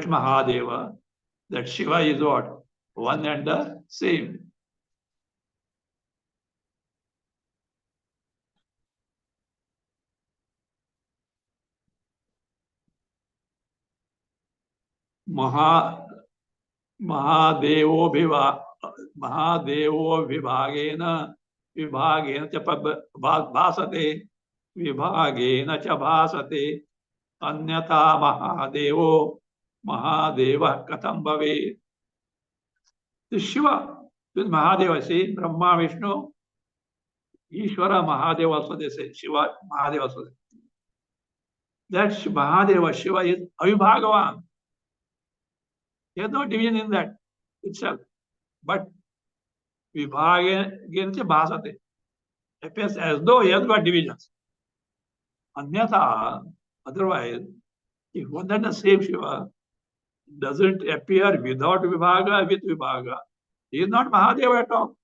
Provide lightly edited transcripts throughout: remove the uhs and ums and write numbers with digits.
that Mahadeva, that Shiva is what? One and the same. Mahadevo vibhagena cha bhasate vibhagena cha bhasate anyatha mahadeva katham bhave. The Shiva with Mahadeva, see Brahma, Vishnu, Ishvara, Mahadeva also they say, Shiva, Mahadeva also. That Mahadeva, Shiva is Avibhagavan. There is no division in that itself. But Vibhagena cha bhasate appears as though he has got divisions. Anyatha, otherwise, if one and the same Shiva doesn't appear without Vibhaga, with Vibhaga, he is not Mahadeva at all.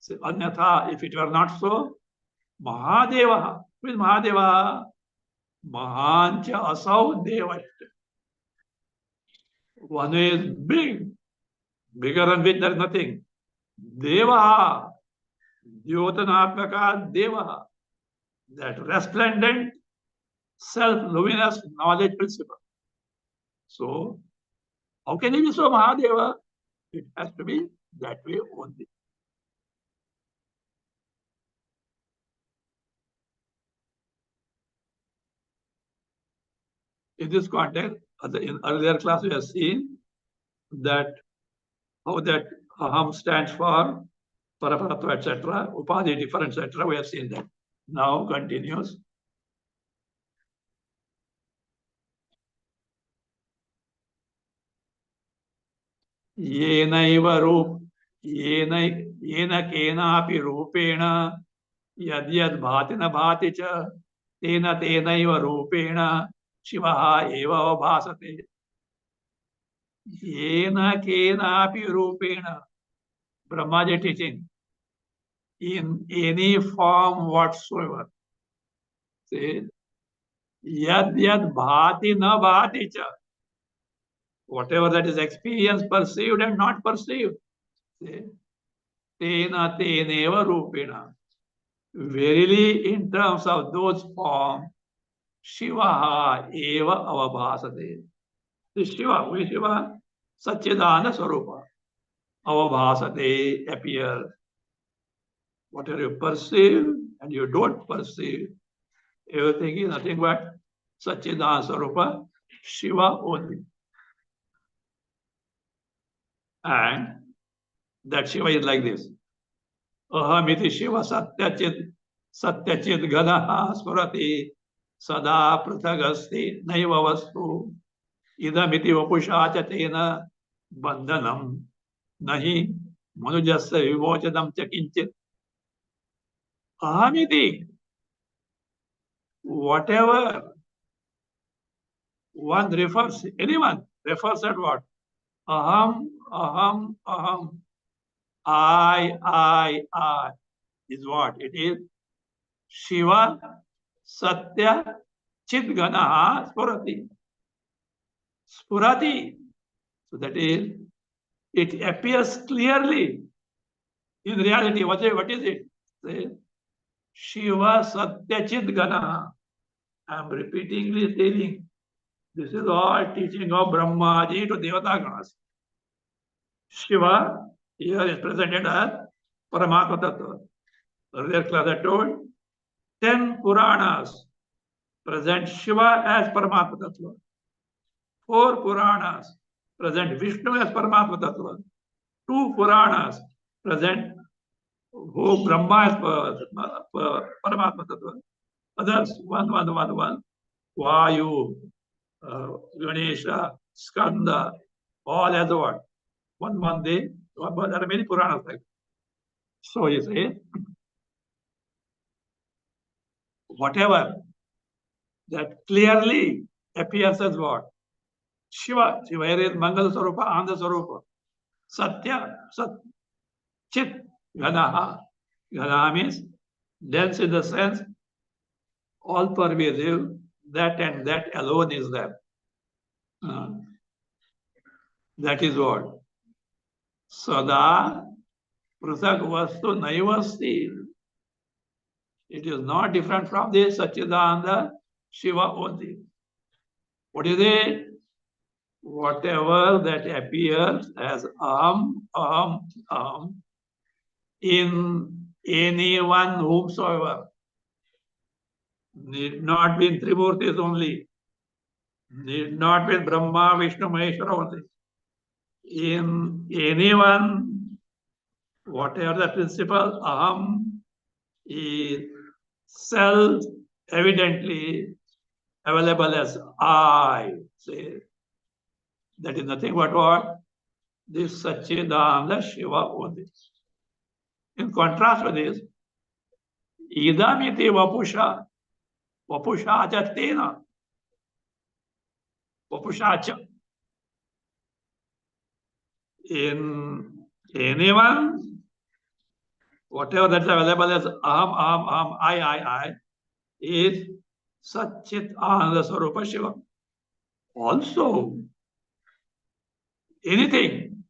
So, anyatha, if it were not so, Mahadeva, who is Mahadeva? Mahancha asau devasya. One is big, bigger than which there is nothing. Deva, Jyotanatmaka Deva, that resplendent, self-luminous knowledge principle. So, how can he be so Mahadeva? It has to be that way only. In this context, in earlier class we have seen that how that aham stands for paraparatva, etc., upadhi different, etc. We have seen that. Now continues. Yenaiva रूप येन केनापि रूपेण यद्यद् भाति न भाति च तेन तेनैव रूपेण शिवः एव भासते. येन केनापि रूपेण, Brahmaji teaching, in any form whatsoever. Say, yad bhati na bhati cha. Whatever that is experienced, perceived and not perceived. Say, tena teneva rupena. Verily, in terms of those forms, Shiva eva avabhasate. The Shiva, who is Shiva? Satchidana Swarupa. Avabhasate appears. Whatever you perceive and you don't perceive, everything is nothing but Satchidana Swarupa, Shiva only. And that Shiva is like this. Ahamiti Shiva Satyachit Ganaha Smurati Sada Prathagasti Naiva Vastu Idamiti Vapusha Chatena Bandhanam Nahi Manujasya Vimochadam Chakinchit. Ahamiti, whatever one refers, anyone refers at what? Aham, aham, aham. I is what? It is Shiva Satya Chidganaha Spurati. Spurati. So that is, it appears clearly. In reality, what is it? Say, Shiva Satya Chidganaha. I am repeatedly telling, this is all teaching of Brahmaji to Devata Ganas. Shiva here is presented as Paramatma Tattva. Earlier class I told 10 Puranas present Shiva as Paramatma Tattva. 4 Puranas present Vishnu as Paramatma Tattva. 2 Puranas present who Brahma as Paramatma Tattva. Others, one, Vayu, Ganesha, Skanda, all as what? One day, there are many Puranas like. So he says, whatever that clearly appears as what? Shiva. Shiva is Mangal Sarupa, Ananda Sarupa. Satya, Chit, Ganaha. Ganaha means dense in the sense, all pervasive, that and that alone is there. That is what? Sada prasak vastu naivasti. It is not different from the Satchidananda Shiva only. What is it? Whatever that appears as in anyone whomsoever, need not be in Trimurtis only, need not be Brahma, Vishnu, Maheshwara only. In anyone, whatever the principle aham is self-evidently available as I. Say, that is nothing but what? This Satchidananda Shiva only. In contrast with this, idamiti vapusha, vapusha achatena, vapusha acha. In anyone, whatever that's available as I, is Satchit Ananda Sarupa Shiva. Also, anything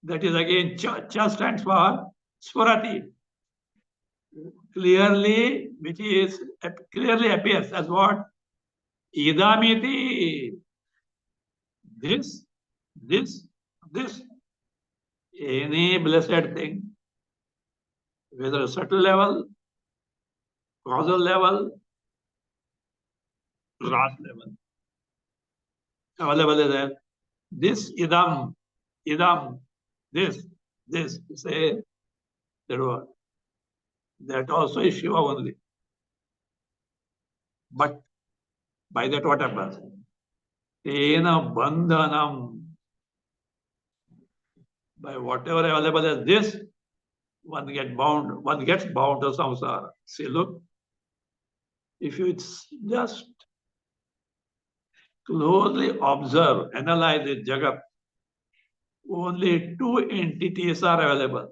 that is again Cha stands for Swarati, clearly, which is clearly appears as what? Idamiti. This, this, any blessed thing, whether subtle level, causal level, gross level, available is there. This idam, this, say that word. That also is Shiva only. But by that what happens? Tena bandhanam. By whatever available as this, one gets bound to samsara. See, look, if you just closely observe, analyze this Jagat, only two entities are available.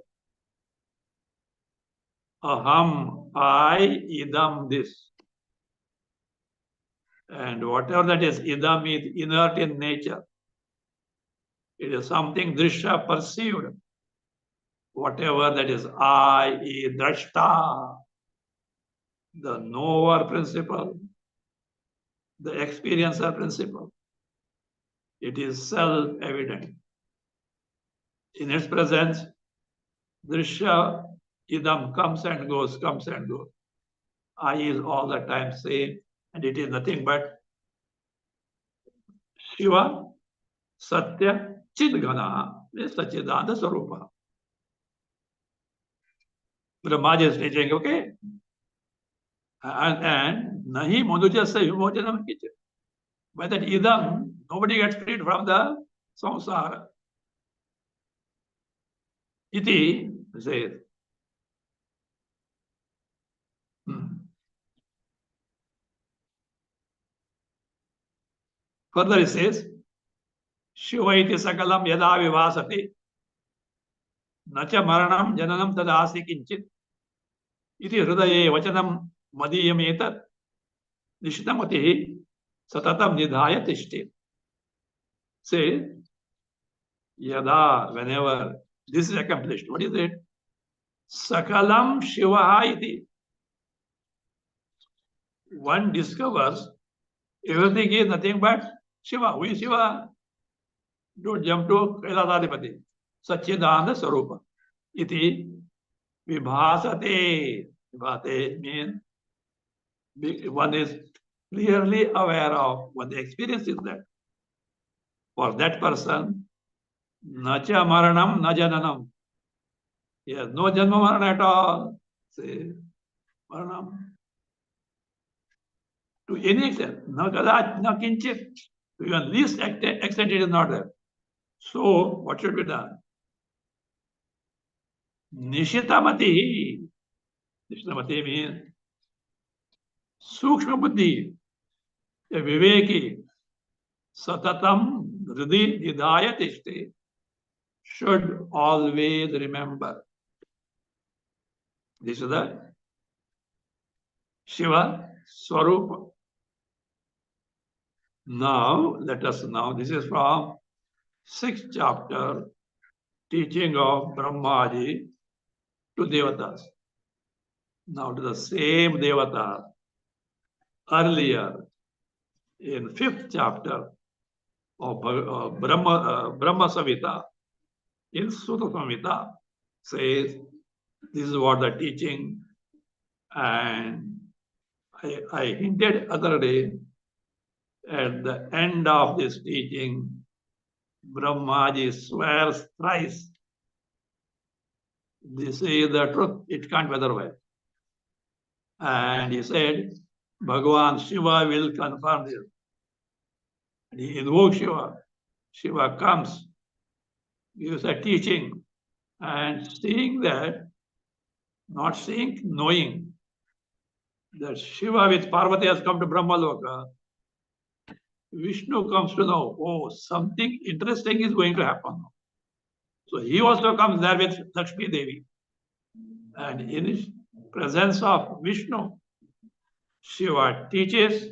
Aham, I, idam, this. And whatever that is, idam is inert in nature. It is something drishya perceived. Whatever that is, I, drashta, the knower principle, the experiencer principle. It is self-evident. In its presence, drishya, idam comes and goes, I is all the time same, and it is nothing but Shiva, Satya, Chidgana, Satchidananda Sarupa. Brahma is teaching, okay? And nahi manujasya vimojanam kichit. By that idam, nobody gets freed from the samsara. Iti says. Further it says, Shiva iti sakalam yada vivasati, nacha maranam jananam tadasi kinchit, iti hridaye vachanam madiyam etat, nishitamati satatam nidhaya tishti. Say, yada, whenever this is accomplished, what is it? Sakalam Shiva iti. One discovers everything is nothing but Shiva. Who is Shiva? Don't jump to Kailasadipati. Satchidananda Sarupa. Iti vibhasate. Vibhate means one is clearly aware of what the experience is that. For that person, nacha maranam na jananam. He has no janma marana at all. Say, maranam. To any extent, na kadat, na kinchit. To even least extent, it is not there. So, what should be done? Nishitamati. Nishitamati means Sukshma Buddhi, a Viveki, Satatam Hridi Nidhaya Tishti, should always remember. This is the Shiva Swarupa. Now, this is from 6th chapter, teaching of Brahmaji to Devatas. Now to the same Devata earlier in 5th chapter of Brahma Samhita, in Sutta Samhita, says this is what the teaching, and I hinted other day at the end of this teaching, Brahmaji swears thrice. This is the truth, it can't be otherwise. And he said, Bhagavan Shiva will confirm this. And he invokes Shiva. Shiva comes, gives a teaching, and seeing that, not seeing, knowing that Shiva with Parvati has come to Brahmaloka, Vishnu comes to know, oh, something interesting is going to happen. So he also comes there with Lakshmi Devi. And in his presence of Vishnu, Shiva teaches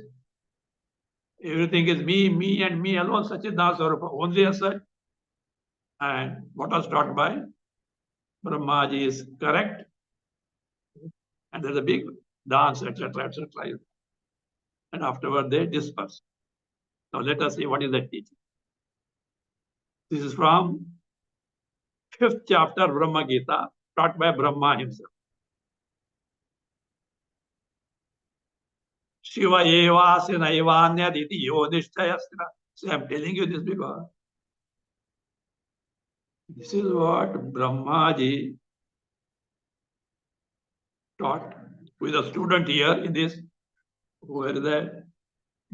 everything is me, and me alone, Satchidananda Swarupa, only as such. And what was taught by Brahmaji is correct. And there's a big dance, etc., etc. And afterward they disperse. Now let us see what is that teaching. This is from 5th chapter Brahma Gita, taught by Brahma himself. Shiva evasina evanyaditi yodishtayastina. See, I'm telling you this because this is what Brahmaji taught with a student here in this, where the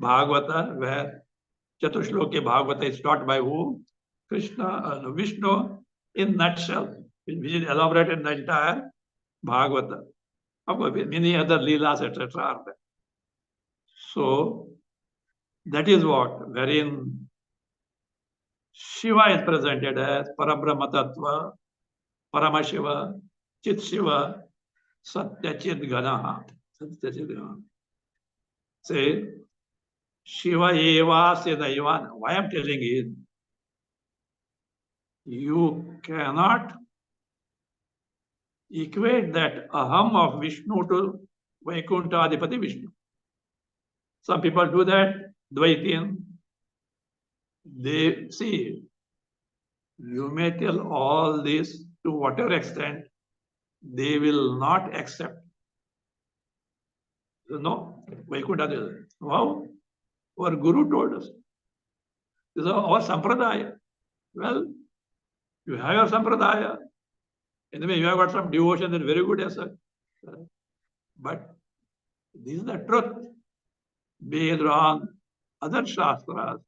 Bhagavata, where Chatusshloki Bhagavata is taught by who? Krishna, Vishnu in nutshell, which is elaborated in the entire Bhagavata. Of course, many other leelas, etc. are there. So that is what, wherein Shiva is presented as Parabrahma Tattva, Paramashiva, Chit Shiva, Satyachit Ganaha. Say, Shiva Eva Sedaivan. Why I'm telling you, you cannot equate that Aham of Vishnu to Vaikuntha Adipati Vishnu. Some people do that, Dvaitian. They see, you may tell all this to whatever extent, they will not accept. No, Vaikuntha. Wow, our Guru told us. This is our Sampradaya. Well, you have your Sampradaya. Anyway, you have got some devotion, that's very good as such. But this is the truth based on other Shastras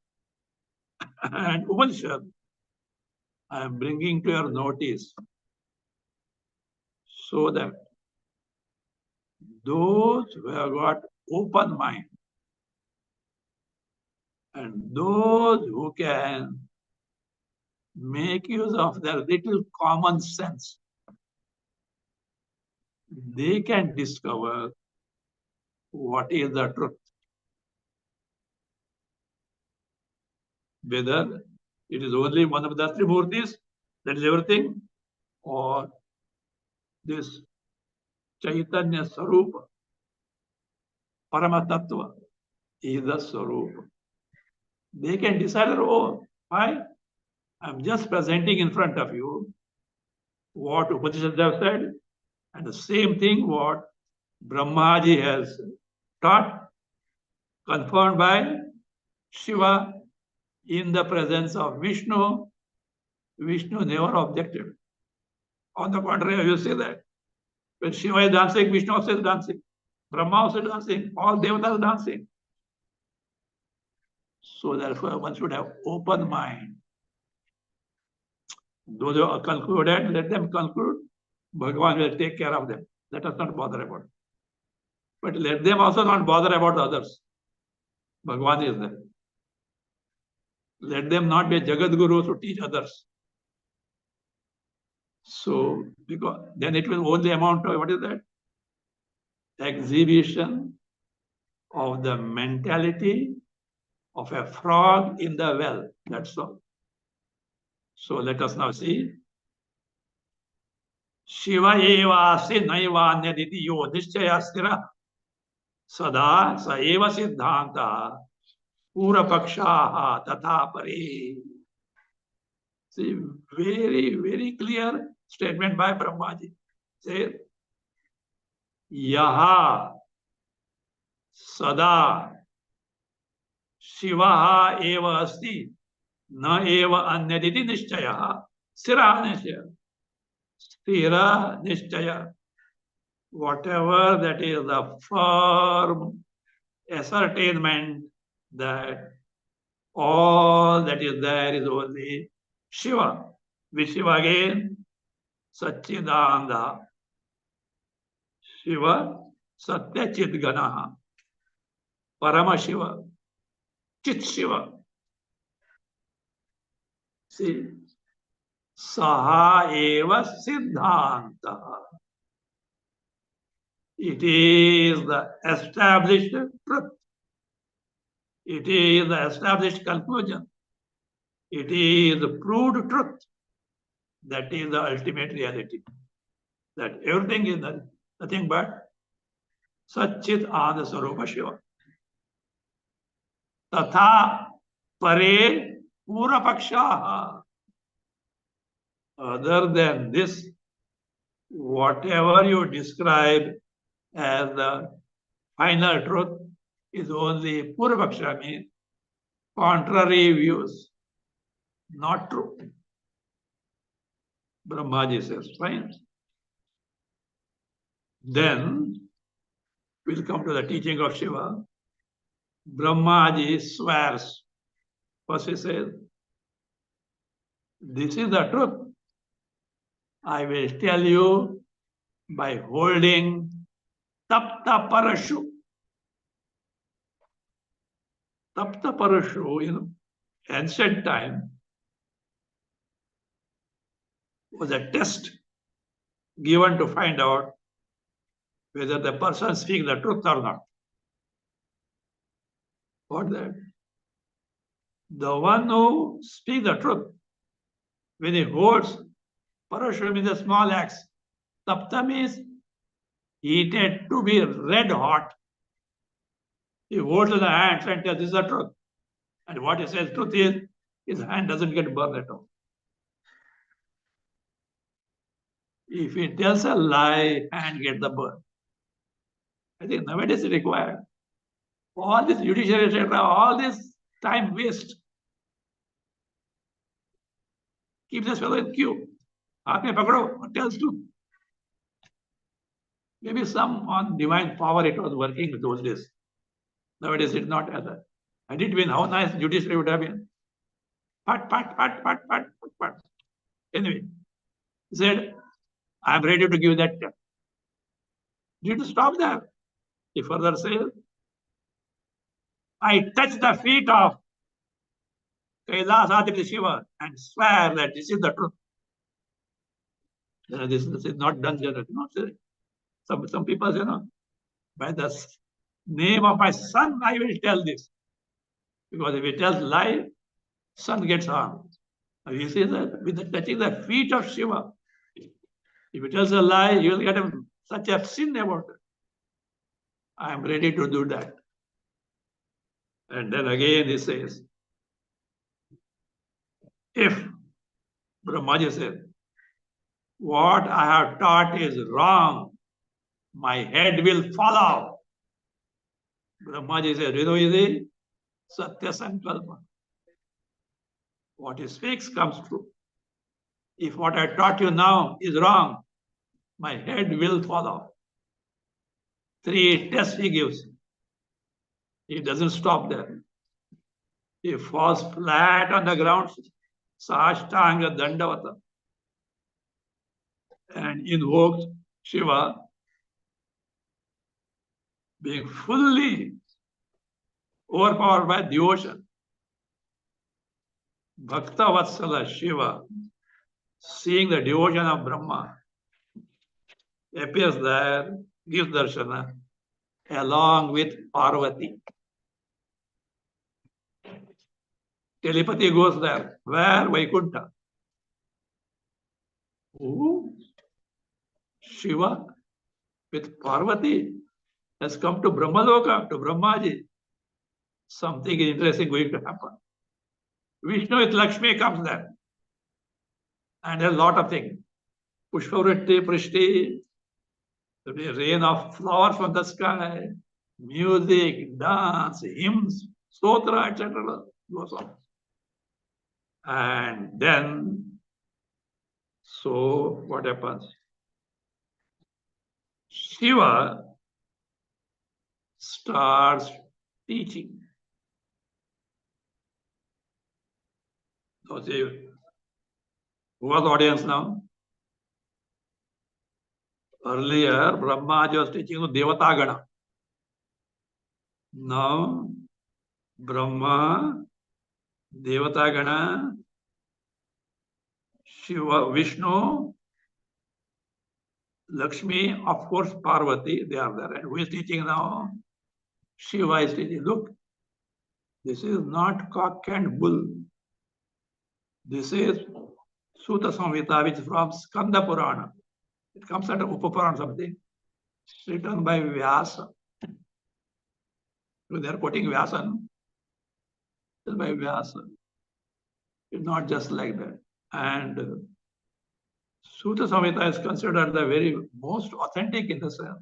and Upanishad. I am bringing to your notice so that those who have got open mind and those who can make use of their little common sense, they can discover what is the truth. Whether it is only one of the three murtis, that is everything, or this Chaitanya Sarupa, Paramatatva is the Sarupa. They can decide their own. Why? I'm just presenting in front of you what Upanishads have said, and the same thing what Brahmaji has taught, confirmed by Shiva in the presence of Vishnu. Vishnu never objected. On the contrary, you see that when Shiva is dancing, Vishnu also is dancing. Brahma also is dancing. All devatas are dancing. So therefore, one should have open mind. Those who are concluded, let them conclude. Bhagavan will take care of them. Let us not bother about it. But let them also not bother about the others. Bhagavan is there. Let them not be Jagat Gurus to teach others. So, because then it will only amount to, what is that? Exhibition of the mentality of a frog in the well. That's all. So let us now see. Shiva evasi naivanyaditi yo nischaya sthira sada sa eva siddhanta purapakshaha tatha pari. See, very, very clear statement by Brahmaji. Say, yaha sada शिवः एव अस्ति न एव अन्यदिति निश्चयः स्थिरः निश्चयः स्थिरः निश्चयः whatever that is the firm ascertainment that all that is there is only Shiva. Which Shiva again? Satchidananda. Shiva Satyachidganaha. Parama Shiva. Chit Shiva. See, Saha eva Siddhanta. It is the established truth. It is the established conclusion. It is the proved truth. That is the ultimate reality. That everything is nothing but Satchit Ananda Sarupa Shiva. Tatha Pare Purapakshaha. Other than this, whatever you describe as the final truth is only Purapaksha, means contrary views, not true. Brahmaji says, fine. Then we'll come to the teaching of Shiva. Brahmaji swears. First he says, this is the truth. I will tell you by holding Tapta Parashu. Tapta Parashu, ancient time, was a test given to find out whether the person speaks the truth or not. What that? The one who speaks the truth, when he holds Parashu means a small axe. Tapta means heated to be red hot. He holds in the hands and tells this is the truth. And what he says truth is, his hand doesn't get burned at all. If he tells a lie, hand gets the burn. I think nowadays it's required. All this judiciary, etc., all this time waste. Keep this fellow in queue. Aapne pakdo, tells truth. Maybe some on divine power it was working with those days. Nowadays it's not as that. Had it been, how nice judiciary would have been. Pat. Anyway, he said, I am ready to give that test. Did you stop there? He further says, I touch the feet of Kailasatri Shiva and swear that this is the truth. This is not done generally. Some people say, by the name of my son, I will tell this. Because if he tells lie, son gets harmed. You see that with touching the feet of Shiva, if he tells a lie, he will get such a sin about it. I am ready to do that. And then again he says, if Brahmaji says, what I have taught is wrong, my head will fall off. Brahmaji says, easy, Satya Sankalpa. What he speaks comes true. If what I taught you now is wrong, my head will fall off. 3 tests he gives. He doesn't stop there. He falls flat on the ground, Sashtanga Dandavata, and invokes Shiva, being fully overpowered by devotion. Bhakta Vatsala Shiva, seeing the devotion of Brahma, appears there, gives darshana, along with Parvati. Telepathy goes there. Where? Vaikuntha. Who? Shiva with Parvati has come to Brahmaloka, to Brahmaji. Something interesting going to happen. Vishnu with Lakshmi comes there. And a lot of things. Pushpavritti, Prishti, there'll be a rain of flowers from the sky, music, dance, hymns, stotra, etc. goes on. And then, so what happens? Shiva starts teaching. So see, who was the audience now? Earlier, Brahmaji was teaching to Devatagana. Now, Brahma, Devatagana, Shiva, Vishnu, Lakshmi, of course, Parvati, they are there. And who is teaching now? Shiva is teaching. Look, this is not cock and bull. This is Sutta Samhita, which is from Skanda Purana. It comes under Upapurana something. It's written by Vyasa. So they are quoting Vyasa. It's by Vyasa. It's not just like that. And Sutta Samhita is considered the very most authentic in the sense.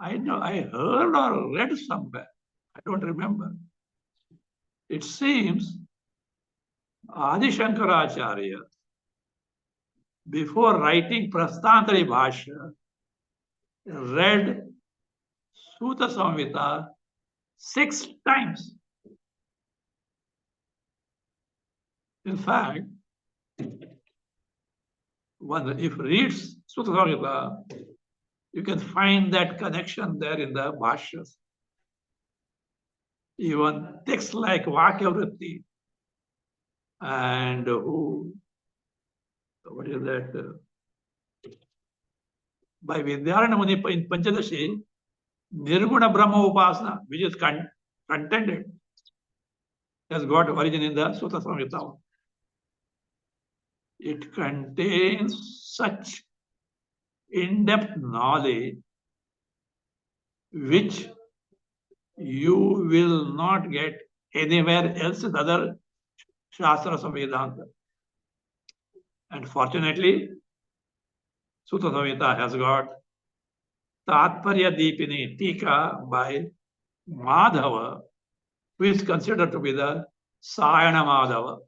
I know I heard or read somewhere. I don't remember. It seems Adi Shankaracharya, before writing Prastantari Bhashya, read Sutta Samhita 6 times. In fact, one if reads Sutta Samhita, you can find that connection there in the Bhashyas. Even texts like Vakyavritti and what is that? By Vidyarana Muni in Panchadashi, Nirguna Brahma Upasana, which is contended, has got origin in the Sutta Samhita. It contains such in-depth knowledge which you will not get anywhere else in other Shastras of Vedanta. And fortunately, Sutta Samhita has got Tatparya Deepini Tika by Madhava, who is considered to be the Sayana Madhava.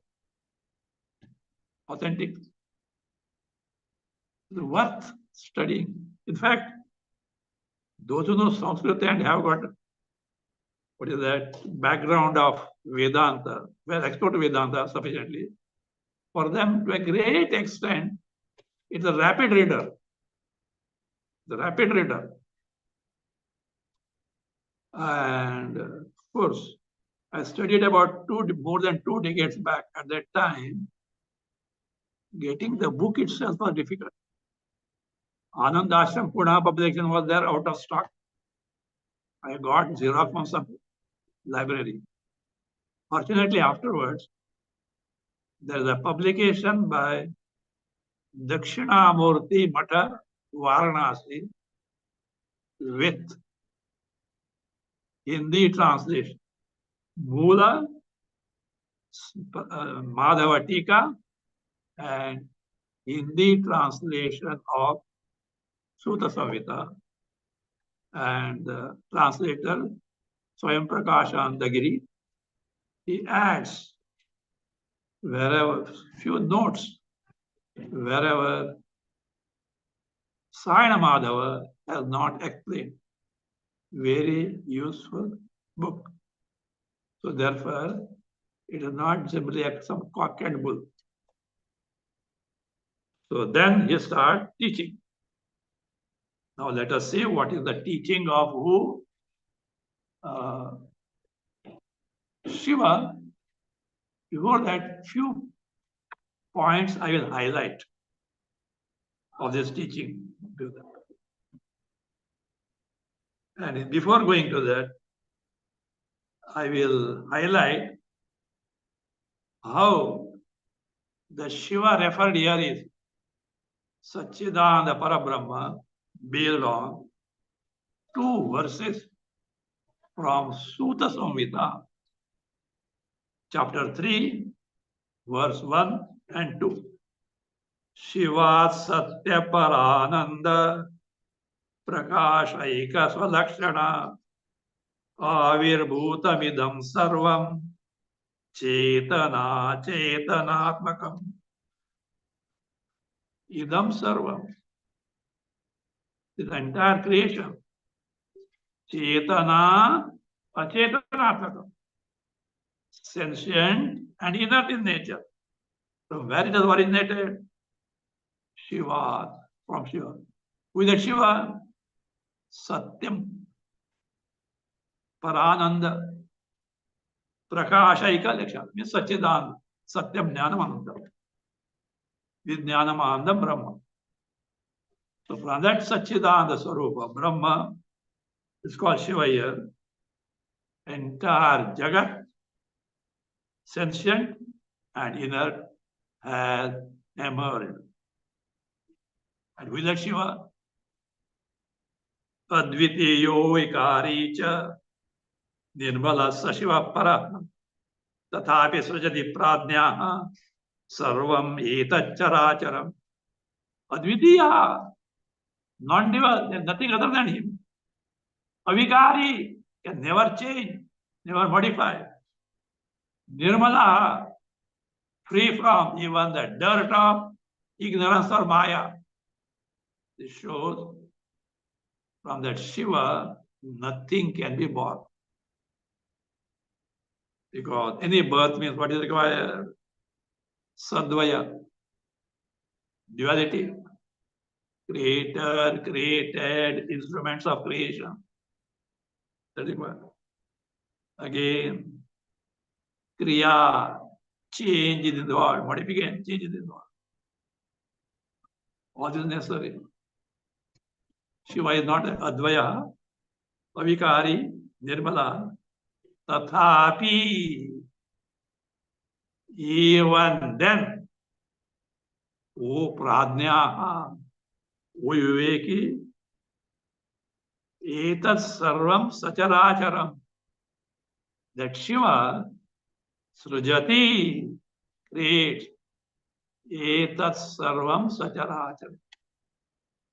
Authentic. Worth studying. In fact, those who know Sanskrit and have got what is that background of Vedanta, well expert Vedanta sufficiently, for them to a great extent, it's a rapid reader. The rapid reader. And of course, I studied about more than 2 decades back. At that time, getting the book itself was difficult. Anand Ashram Pune publication was there out of stock. I got Xerox from some library. Fortunately, afterwards, there is a publication by Dakshinamurti Mata, Varanasi, with Hindi translation. Mula, Madhava Tika, and Hindi translation of Sutta Samhita. And the translator, Swayam Prakash Andagiri, he adds wherever few notes, wherever Sayana Madhava has not explained. Very useful book. So therefore, it is not simply some cock and bull. So then he starts teaching. Now let us see what is the teaching of who? Shiva. Before that, few points I will highlight of this teaching. And before going to that, I will highlight how the Shiva referred here is Satchidananda Parabrahma based on two verses from Sutta Samhita, chapter 3, verse 1 and 2. Shiva Satya Parananda Prakashaika Svalakshana Avirbhutamidam Sarvam Chetana Chetanatmakam. Idam Sarvam. The entire creation. Chetana Achetanatmakam. Sentient and inert in nature. From where it has originated? Shiva, from Shiva. Who is that Shiva? Satyam, Parananda, Prakashaika Lakshana, means Satchidananda, Satyam Jnanam Anandam, Vijnanam Anandam Brahma. So from that Satchidananda Swarupa, Brahma, is called Shiva here. Entire Jagat, sentient and inert, has emerged. And who is that Shiva? Advitiyo Ikari cha Nirmala Sashiva Para Tathapi Srajati Pradnyaha Sarvam Etacharacharam. Advitiya, non-dual, there is nothing other than him. Avikari, can never change, never modify. Nirmala, free from even the dirt of ignorance or Maya. This shows from that Shiva, nothing can be born. Because any birth means what is required? Sadvaya, duality. Creator, created, instruments of creation. That is required. Again, Kriya, change in the world, modification, change in the world. All this is necessary. Shiva is not Advaya, Avikari, Nirmala, Tathapi. Even then, O Pradnyaha, O Viveki, Etat Sarvam Sacharacharam. That Shiva, Srujati, creates Etat Sarvam Sacharacharam.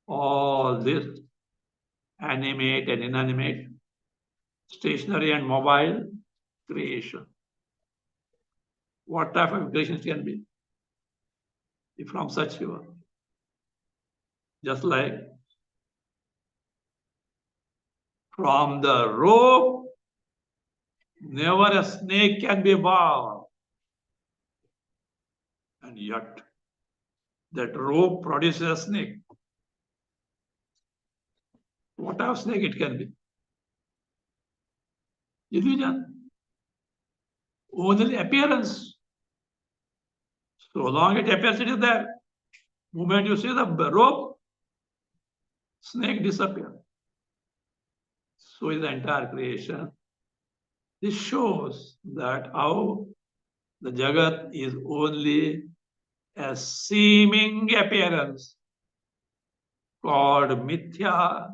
All this, animate and inanimate, stationary and mobile creation. What type of creation can be? If from such Shiva. Just like from the rope, never a snake can be born. And yet, that rope produces a snake. What type of snake it can be? Illusion. Only appearance. So long it appears, it is there. Moment you see the rope, snake disappears. So is the entire creation. This shows that how the Jagat is only a seeming appearance called Mithya,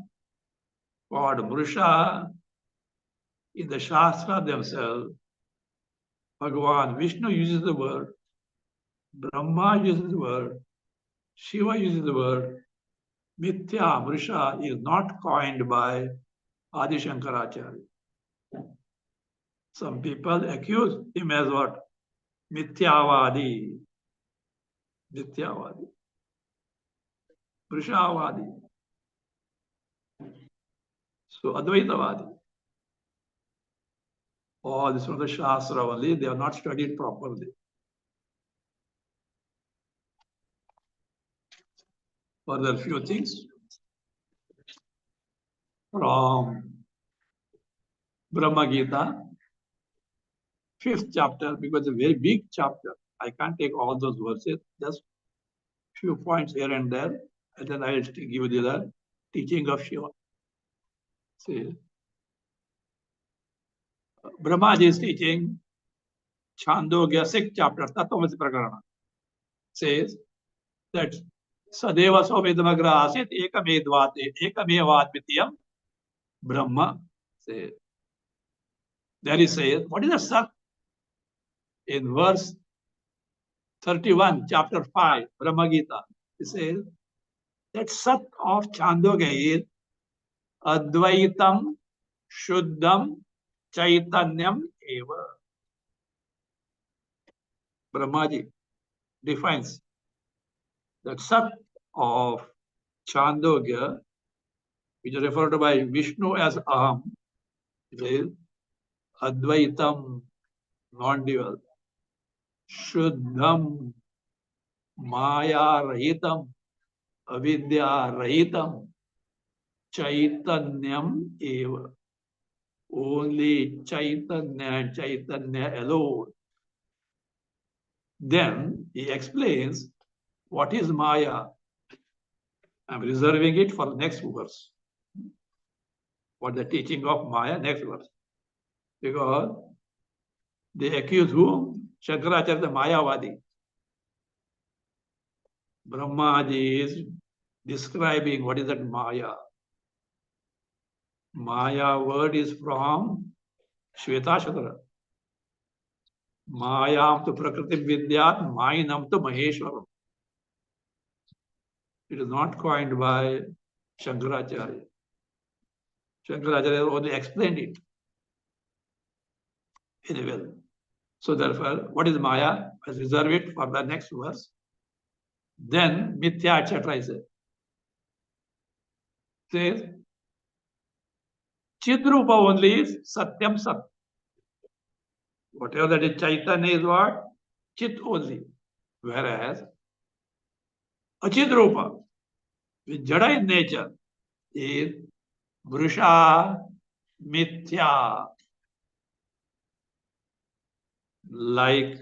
called Mrusha. In the Shastra themselves, Bhagavan Vishnu uses the word, Brahma uses the word, Shiva uses the word. Mithya, Mrusha is not coined by Adi Shankaracharya. Some people accuse him as what? Mithyavadi. Mithyavadi. Mrushavadi. So Advaitavadi. All this from the Shastra only, they are not studied properly. Further few things from Brahma Gita, 5th chapter, because it's a very big chapter. I can't take all those verses, just few points here and there, and then I will give you the teaching of Shiva. See, Brahmaji is teaching Chandogya 6th chapter, Tattvamasi Prakarana, says that Sadeva Sovedamagra Asit Ekamedvatiyam Brahma. Say, there he says, what is the Sat? In verse 31, chapter 5, Brahma Gita, he says that Sat of Chandogya is Advaitam Shuddham Chaitanyam Eva. Brahmaji defines that Sat of Chandogya, which is referred to by Vishnu as Aham, is Advaitam, non-dual, Shuddham, Maya Rahitam, Avidya Rahitam, Chaitanyam Eva. Only Chaitanya and Chaitanya alone. Then he explains what is Maya. I'm reserving it for the next verse. What the teaching of Maya, next verse. Because they accuse whom? Shankaracharya, the Mayavadi. Brahmaji is describing what is that Maya. Maya word is from Shvetashatra. Mayam to Prakriti Vidyat, Mayinam to Maheshwaram. It is not coined by Shankaracharya. Shankaracharya only explained it in a way. So therefore, what is Maya? I reserve it for the next verse. Then Mithya, etc. Says Chidrupa only is Satyam Sat. Whatever that is Chaitanya is what? Chit only. Whereas Achidrupa, with Jada in nature, is Vrusha Mithya. Like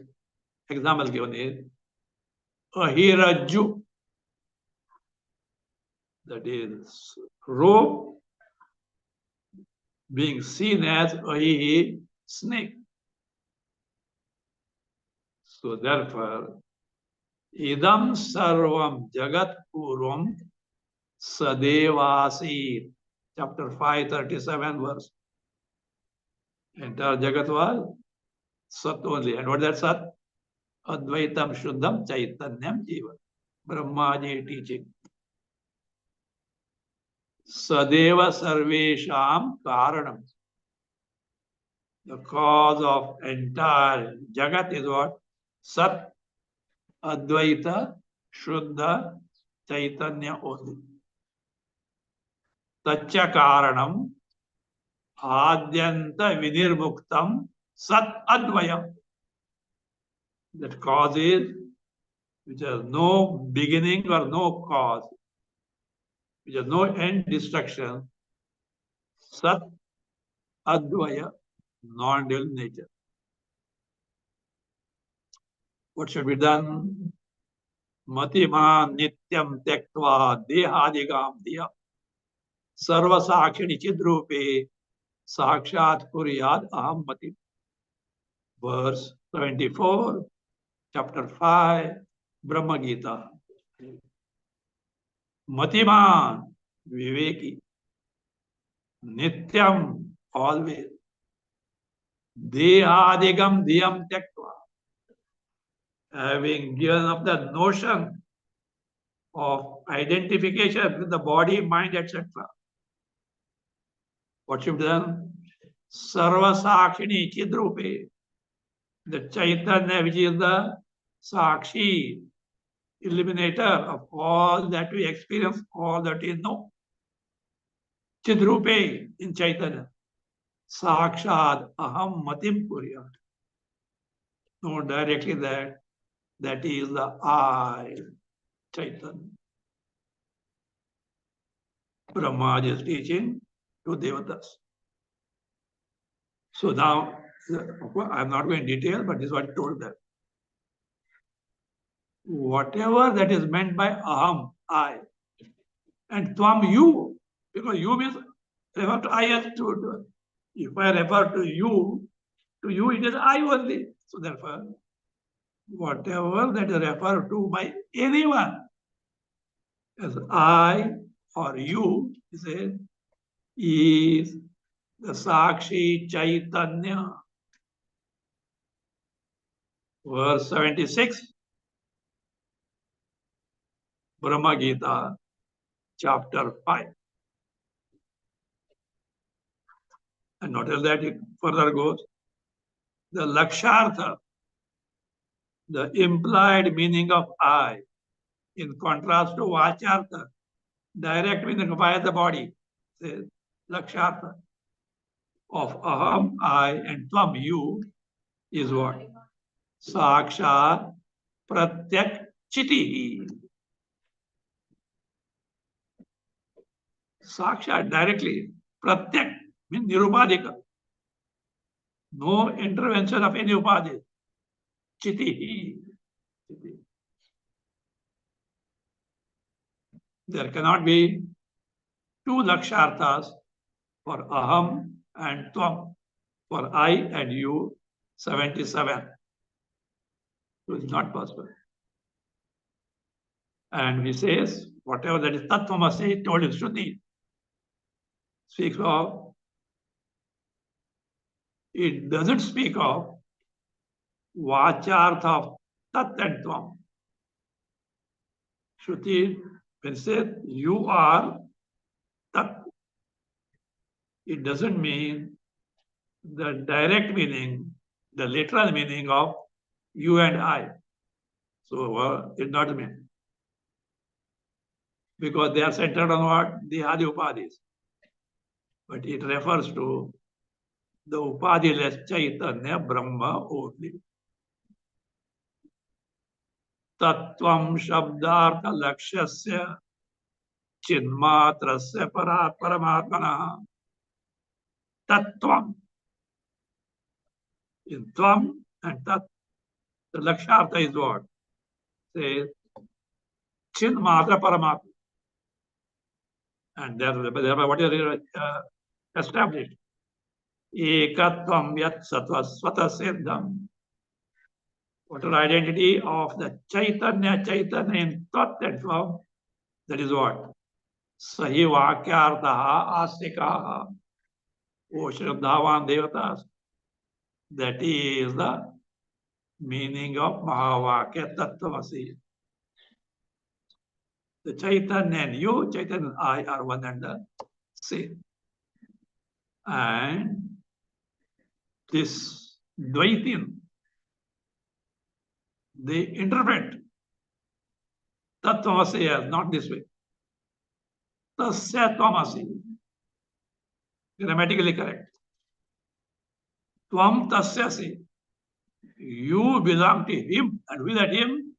example given is Ahiraju, that is rope being seen as a snake. So therefore, idam sarvam jagat purvam sadevasi, chapter 537 verse. Entire jagat was Sat only. And what is that Sat? Advaitam Shuddham Chaitanyam Eva. Brahmaji teaching. Sadeva Sarvesham Karanam. The cause of entire Jagat is what? Sat, Advaita, Shuddha, Chaitanya only. Tacha Karanam, Adyanta Vinirmuktam, Sat Advayam. That cause is which has no beginning or no cause, which has no end destruction. Sat Advaya, non-dual nature. What should be done? Matiman nityam tektva dehadigam diya sarva sakshini chidrupe sakshat kuryad aham mati. Verse 24, chapter 5, Brahma Gita. Matiman, viveki, nityam, always, dehadigam diyam tektva, having given up the notion of identification with the body, mind, etc. What should be done? Sarva Sakshini Chidrupe, the Chaitanya, which is the Sakshi, eliminator of all that we experience, all that we know. Chidrupe in Chaitanya. Sakshad Aham Matim Kuryat. No, directly that is the I, Chaitanya. Brahma is teaching to Devatas. So now, I'm not going in detail, but this is what I told them. Whatever that is meant by aham, I, and tvam, you, because you means refer to I as to. If I refer to you it is I only. So therefore, whatever that is referred to by anyone, as I or you, he says, is the Sakshi Chaitanya. Verse 76, Brahma Gita, chapter 5. And notice that it further goes. The Lakshartha, the implied meaning of I, in contrast to Vachartha, direct meaning of I, the body, says Lakshartha of Aham, I, and Tvam, you, is what? Sakshat Pratyak Chiti. Sakshat directly, Pratyak means Nirupadika. No intervention of any upadhi. Chiti. There cannot be two laksharthas for aham and tvam, for I and you, 77. So it's not possible. And he says, whatever that is Tattvamasi told in Shruti, speaks of, it doesn't speak of Vachartha of Tat and Tvam. Shruti, when it says you are Tat, it doesn't mean the direct meaning, the literal meaning of you and I. So it not mean. Because they are centered on what? The Adi Upadhis. But it refers to the Upadhiless Chaitanya Brahma only. Tattvam Shabdartha Lakshyasya Chinmatrasya Parat Paramatmana. Tattvam. In Tvam and Tat, the Lakshartha is what? Says Chinmatra Paramatma. And thereby what is established? Ekatvam Yat Sattva Svata Siddham. What is the identity of the Chaitanya in thought and form? That is what? Sahi Vakyarthaha Astikaha. O Shraddhavan Devatas. That is the meaning of Mahavakya Tattvamasi. The Chaitanya and you, Chaitanya and I are one and the same. And this Dvaitin, they interpret Tattvamasi as not this way. Tasya Tvamasi. Grammatically correct. Tvam Tasyasi. You belong to him, and with that him,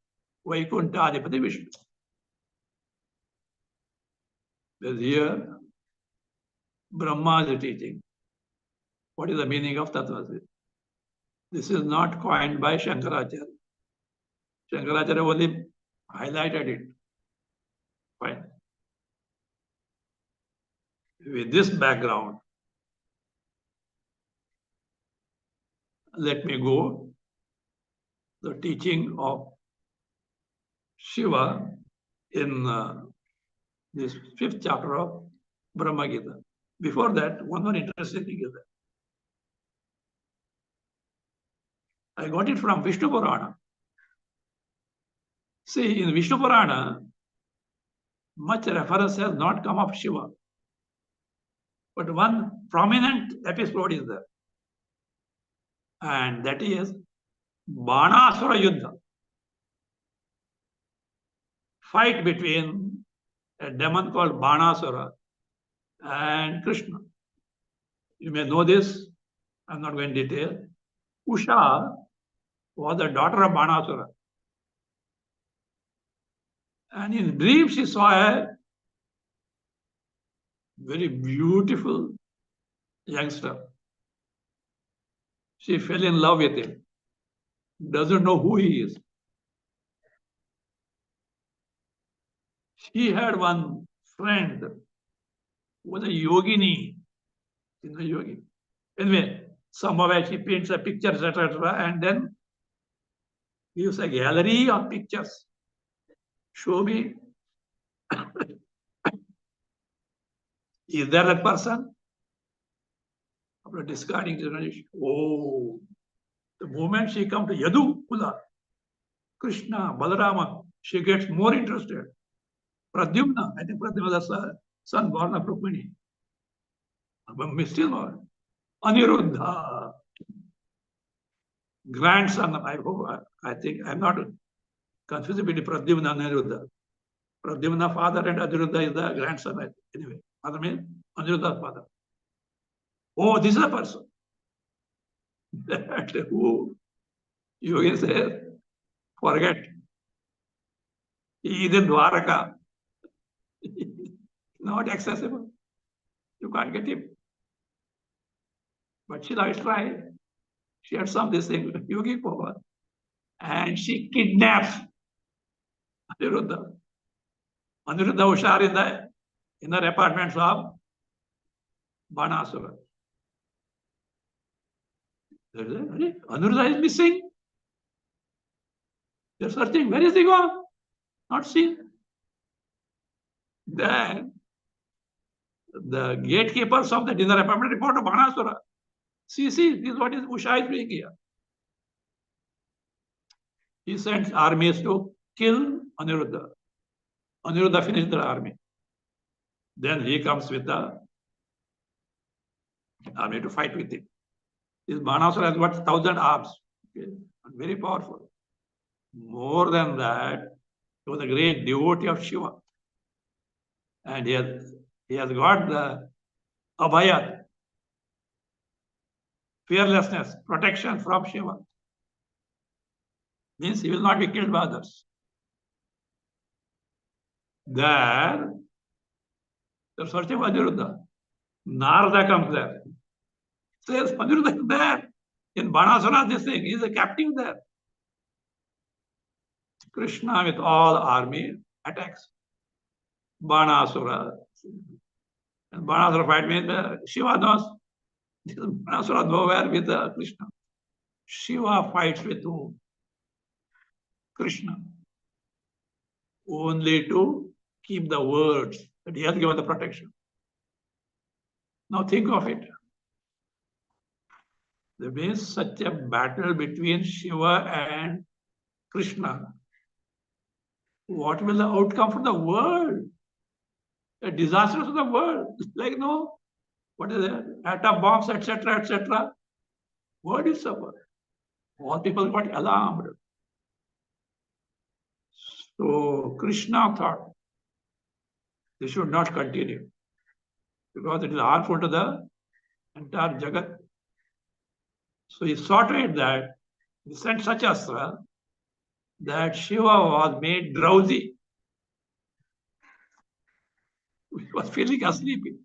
Vaikuntha Adipati Vishnu. Because here, Brahma is teaching. What is the meaning of Tattvamasi? This is not coined by Shankaracharya. Shankaracharya only highlighted it. Fine. With this background, let me go the teaching of Shiva in this 5th chapter of Brahma Gita. Before that, one more interesting thing is that I got it from Vishnu Purana. See, in Vishnu Purana, much reference has not come of Shiva. But one prominent episode is there. And that is Banasura Yuddha. Fight between a demon called Banasura and Krishna. You may know this. I'm not going into detail. Usha was the daughter of Banasura. And in dream, she saw a very beautiful youngster. She fell in love with him. Doesn't know who he is. She had one friend who was a yogini. You know, yogi. Anyway, somewhere she paints a picture, etc., and then gives a gallery of pictures. Show me Is there that person? After discarding generation, oh, the moment she comes to Yadu Kula, Krishna, Balarama, she gets more interested. Pradyumna, I think Pradyumna is the son born of Rukmini. But still more. Aniruddha, grandson, I hope, I think, I'm not confused between Pradyumna and Aniruddha. Pradyumna father and Aniruddha is the grandson. Anyway, father means Aniruddha's father. Oh, this is a person. That who Yogi says, forget. He is in Dwaraka. Not accessible. You can't get him. But she likes try. She had some this thing, Yogi power. And she kidnaps Aniruddha. Aniruddha Ushar in the inner apartments of Banasura. Aniruddha is missing. They're searching. Where is he gone? Not seen. Then the gatekeepers of the dinner apartment report to Banasura. See, this is what is Usha is doing here. He sends armies to kill Aniruddha. Aniruddha finished the army. Then he comes with the army to fight with him. This Banasura has got 1,000 arms. Okay? Very powerful. More than that, he was a great devotee of Shiva. And he has got the abhaya, fearlessness, protection from Shiva. Means he will not be killed by others. There, they're searching for Aniruddha. Narada comes there. Says, Aniruddha is there. In Banasura, this thing, he is a captive there. Krishna with all army attacks Banasura. And Banasura fight means Shiva knows. Banasura nowhere with Krishna. Shiva fights with whom? Krishna. Only to keep the words that he has given the protection. Now think of it. There means such a battle between Shiva and Krishna. What will the outcome for the world? A disaster for the world. Like no, what is it? Atom bombs, etc., etc. World is suffer. All people got alarmed. So Krishna thought they should not continue because it is harmful to the entire Jagat. So he sorted that, he sent such astra that Shiva was made drowsy. He was feeling sleepy.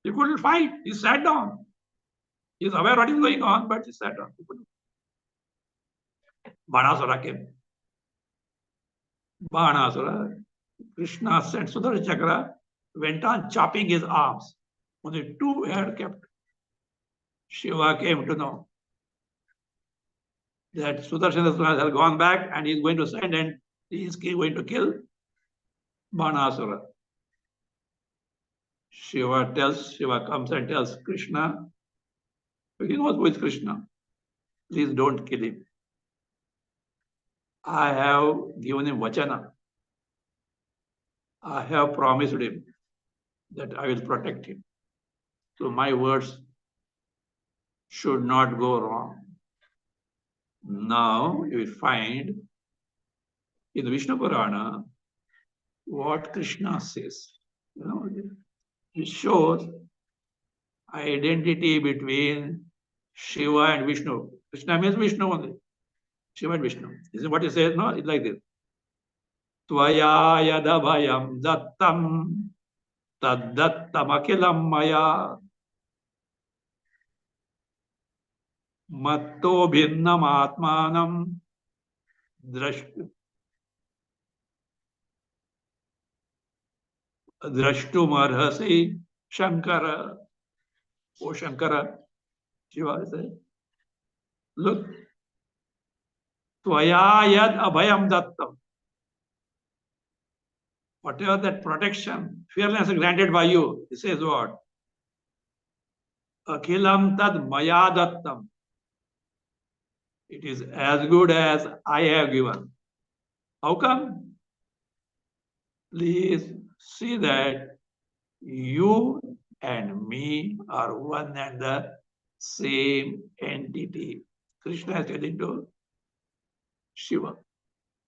He couldn't fight. He sat down. He is aware what is going on, but he sat down. Banasura came. Banasura, Krishna sent Sudarshan Chakra, went on chopping his arms. Only two had kept. Shiva came to know that Sudarshan Chakra has gone back and he is going to send and he is going to kill Banasura. Shiva comes and tells Krishna, he knows who is Krishna. Please don't kill him. I have given him vachana. I have promised him that I will protect him. So my words should not go wrong. Now you will find in Vishnu Purana what Krishna says. You know, it shows identity between Shiva and Vishnu. Krishna means Vishnu only. Shiva and Vishnu. This is what he says, no? It's like this. Tvaya yadabhayam dattam taddattam akilam maya matto bhinnam atmanam drashtumarhasi Shankara. Oh Shankara, Shiva says, look, tvaya yad abhayam dattam. whatever that protection, fearlessness granted by you, he says what? Akhilam tad maya dattam. It is as good as I have given. How come? Please see that you and me are one and the same entity. Krishna is telling to Shiva.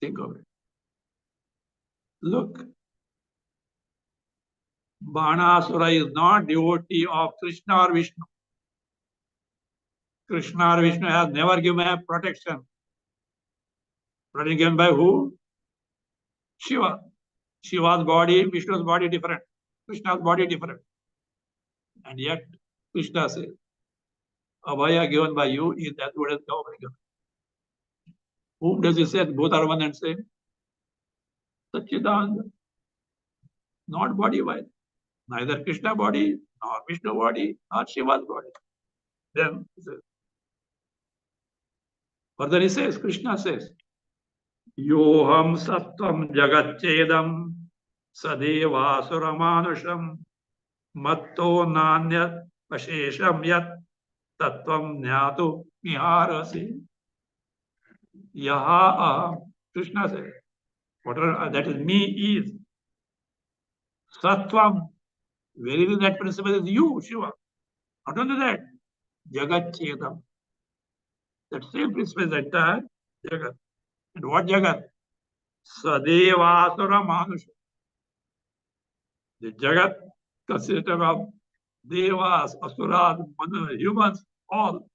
Think of it. Look, Banasura is not devotee of Krishna or Vishnu. Krishna or Vishnu has never given a protection. Protection given by who? Shiva. Shiva's body, Vishnu's body different. Krishna's body different. And yet, Krishna says, Abhaya given by you is as good as Abhaya given. Whom does he say both are one and same? Satchidananda. Not body wise. Neither Krishna body, nor Vishnu body, nor Shiva's body. Then he says, further he says, Krishna says, Yoham sattvam jagatchedam sadevasura matto nanya ashesham yat tattvam jnatu miharasi. Yaha, Krishna says, whatever that is me is. Sattvam, very well that principle is you, Shiva. Not only that, Jagat Chedam. That same principle is entire Jagat. And what Jagat? Sadevasura Manusha. The Jagat consists of Devas, Asuras, humans, all.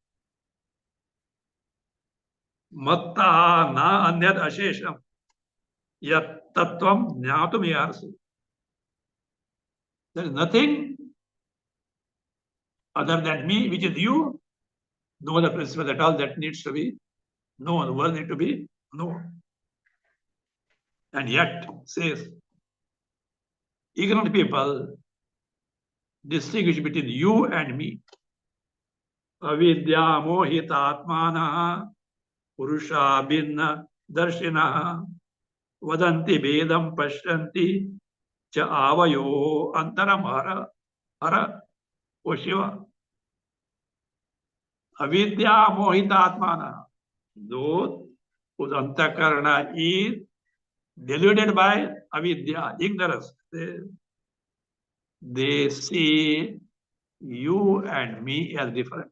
Matta na anyad ashesham. Yat tattvam jnatum yarsu. There is nothing other than me, which is you. No other principle at all that needs to be known. The world needs to be known. And yet, says, ignorant people distinguish between you and me. Avidya mohita atmana purusha binna darshina vadanti vedam pashyanti cha avayo antaram hara O Shiva. Avidya mohita atmana. Those whose antakarana is deluded by avidya, ignorance. They see you and me as different.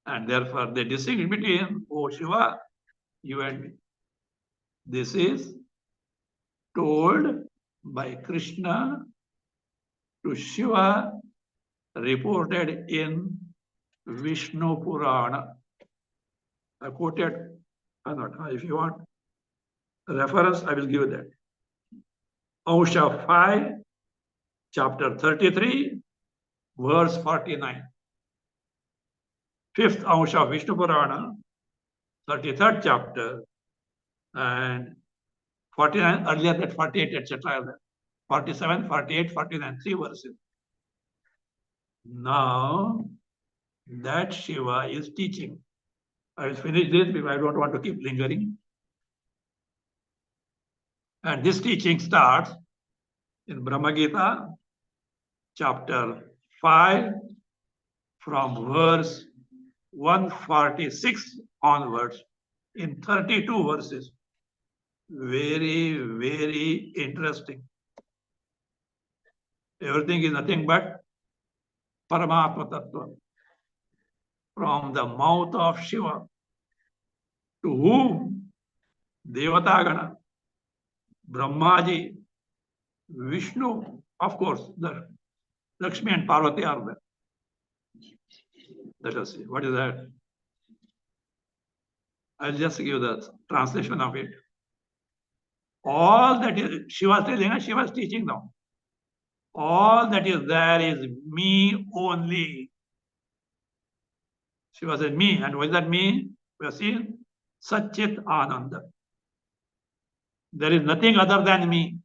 And therefore they distinguish between, oh Shiva, you and me. This is told by Krishna to Shiva, reported in Vishnu Purana. I quoted, if you want reference, I will give you that. Ansha 5, chapter 33, verse 49. Fifth Ansha of Vishnu Purana, 33rd chapter, and 49, earlier that 48, etc. 47, 48, 49, 3 verses. Now, that Shiva is teaching. I will finish this because I don't want to keep lingering. And this teaching starts in Brahma Gita, chapter 5, from verse 146 onwards, in 32 verses. Very, very interesting. Everything is nothing but Paramatma Tattva. From the mouth of Shiva, to whom Devatagana, Brahmaji, Vishnu, of course, the Lakshmi and Parvati are there. Let us see. What is that? I'll just give the translation of it. All that is, Shiva is teaching now. All that is there is me only. Shiva said me. And what does that mean? We have seen Satchit Ananda. There is nothing other than me.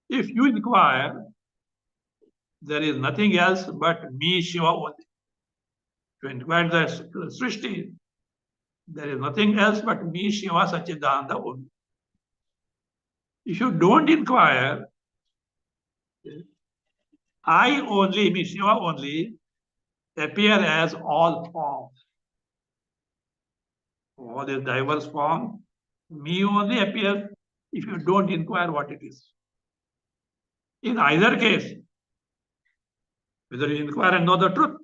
If you inquire, there is nothing else but me, Shiva only. To inquire the Srishti, there is nothing else but me, Shiva, Satchidananda only. If you don't inquire, I only, means Shiva only, appear as all forms. All these diverse forms, me only appears if you don't inquire what it is. In either case, whether you inquire and know the truth,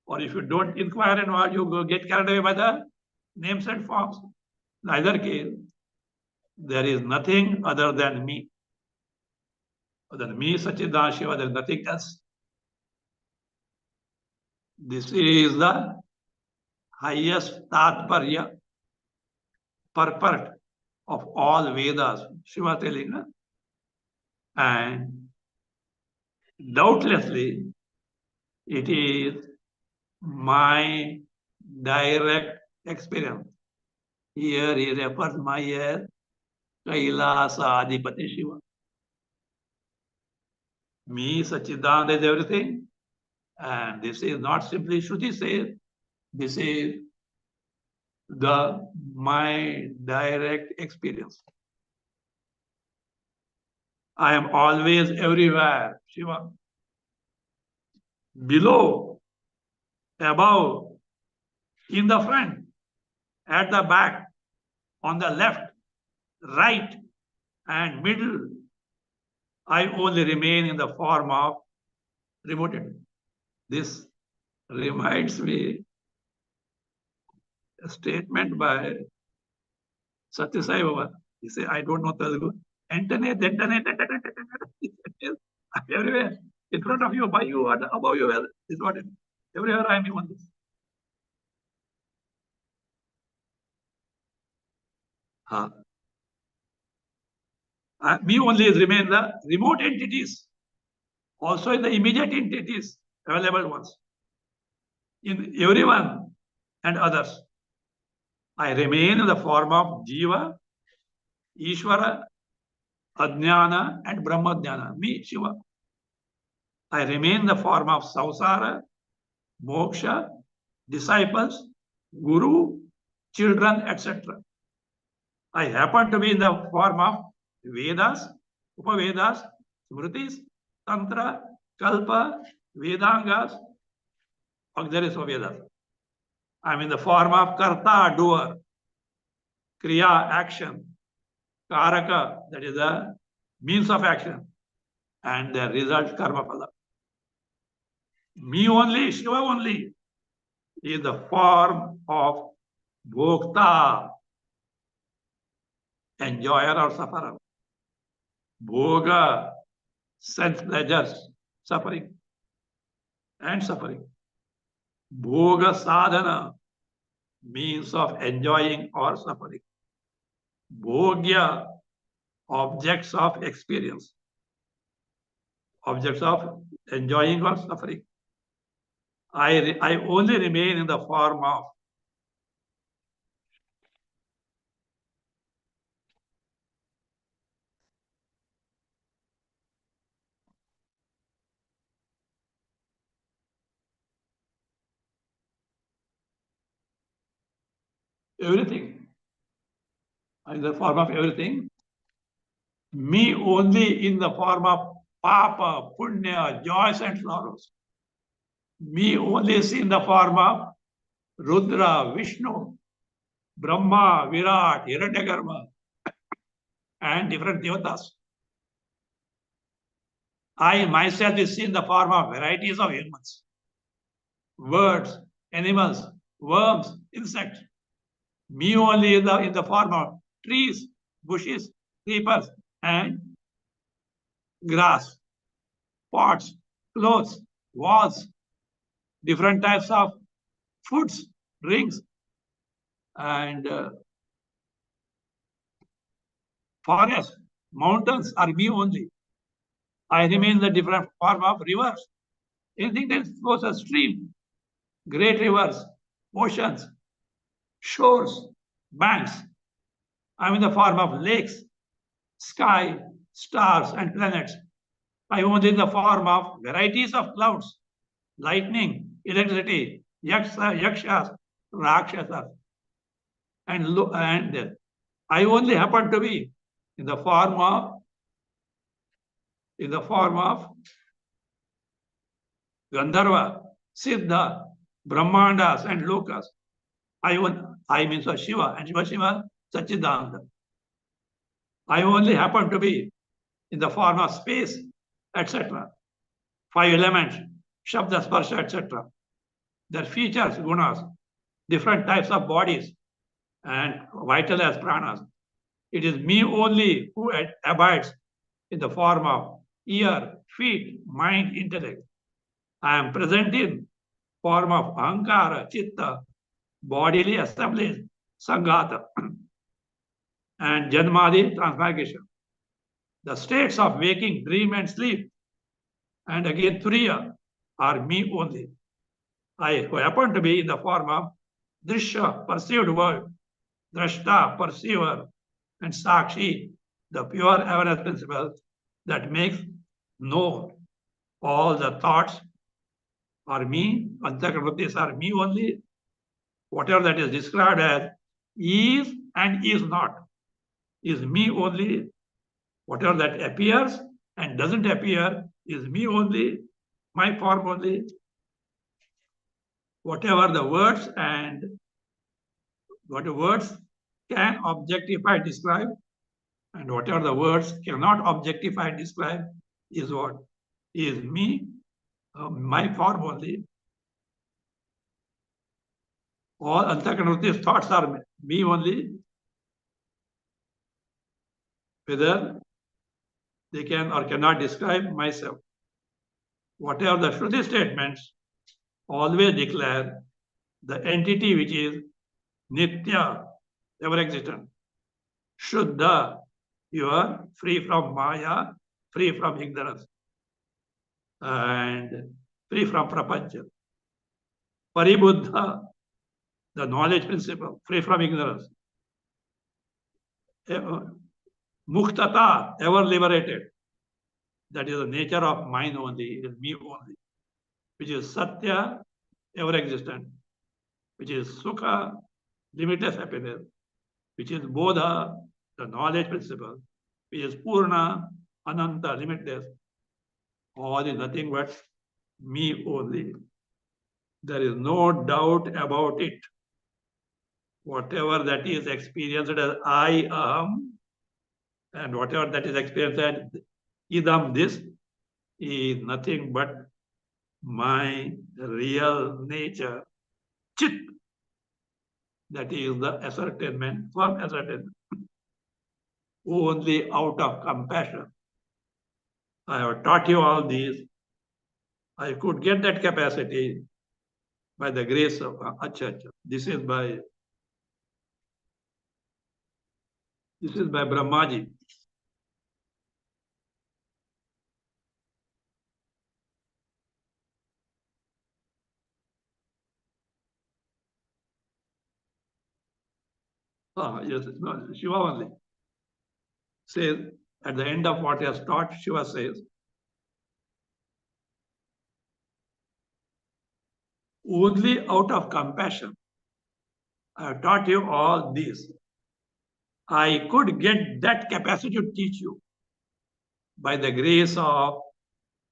or if you don't inquire and what you get carried away by the names and forms, in either case, there is nothing other than me. Other than me, Satchidananda Shiva, there is nothing else. This is the highest tatparya, purport of all Vedas, Shiva telling. And doubtlessly, it is my direct experience. Here he refers my as Kailasa Adipati Shiva. Me, Satchidananda is everything. And this is not simply Shruti says, this is my direct experience. I am always everywhere, Shiva. Below, above, in the front, at the back, on the left, right, and middle, I only remain in the form of remote entity. This reminds me a statement by Satya Sai Baba. He said, I don't know Telugu. Entane, everywhere. In front of you, by you, and above you, is what it is. Everywhere I am in this. Me only remain the remote entities, also in the immediate entities, available ones, in everyone and others. I remain in the form of Jiva, Ishvara, Ajnana, and Brahmadhyana, me, Shiva. I remain in the form of Samsara, Moksha, disciples, Guru, children, etc. I happen to be in the form of Vedas, Upavedas, Smritis, Tantra, Kalpa, Vedangas, auxiliaries of Vedas. I am in the form of Karta, doer, Kriya, action, Karaka, that is the means of action, and the result, Karma Phala. Me only, Shiva only, is the form of Bhokta, enjoyer or sufferer. Bhoga, sense pleasures, suffering and suffering. Bhoga sadhana, means of enjoying or suffering. Bhogya, objects of experience, objects of enjoying or suffering. I only remain in the form of everything. In the form of everything. Me only in the form of Papa, Punya, joys and sorrows. Me only is in the form of Rudra, Vishnu, Brahma, Virat, Hiranyagarbha, and different devatas. I myself is in the form of varieties of humans, birds, animals, worms, insects. Me only in the form of trees, bushes, creepers, and grass, pots, clothes, walls, different types of foods, drinks, and forests, mountains are me only. I remain the different form of rivers. Anything that flows a stream, great rivers, oceans, shores, banks. I'm in the form of lakes, sky, stars, and planets. I am in the form of varieties of clouds, lightning, electricity, yakshas, rakshasas. And I only happen to be in the form of Gandharva, Siddha, Brahmandas, and Lokas. I means Shiva, and Shiva, Sachidananda. I only happen to be in the form of space, etc. 5 elements, Shabda, Sparsha, etc. Their features, gunas, different types of bodies, and vital as pranas. It is me only who abides in the form of ear, feet, mind, intellect. I am present in form of ahankara, chitta, bodily assemblies, sangata, and janmadi, transmigration. The states of waking, dream, and sleep, and again turiya, are me only. I happen to be in the form of drishya, perceived world, drashta, perceiver, and sakshi, the pure awareness principle that makes known all the thoughts are me, antakaravrittis are me only. Whatever that is described as is and is not is me only. Whatever that appears and doesn't appear is me only, my form only. Whatever the words can objectify, describe, and whatever the words cannot objectify, describe is what? Is me, my form only. All antakaravrittis thoughts are me only. Whether they can or cannot describe myself. Whatever the Shruti statements always declare the entity which is Nitya, ever existent. Shuddha, you are free from Maya, free from ignorance, and free from prapancha. Paribuddha, the knowledge principle, free from ignorance. Muktata, ever liberated. That is the nature of mind only, it is me only. Which is Satya, ever existent. Which is Sukha, limitless happiness. Which is Bodha, the knowledge principle. Which is Purna, Ananta, limitless. All is nothing but me only. There is no doubt about it. Whatever that is experienced as I am, and whatever that is experienced as idam, this, is nothing but my real nature, chit. That is the ascertainment, firm ascertainment. Only out of compassion. I have taught you all these. I could get that capacity by the grace of Acha. This is by Brahmaji. Yes, no, Shiva only says at the end of what he has taught, Shiva says, only out of compassion, I have taught you all this. I could get that capacity to teach you by the grace of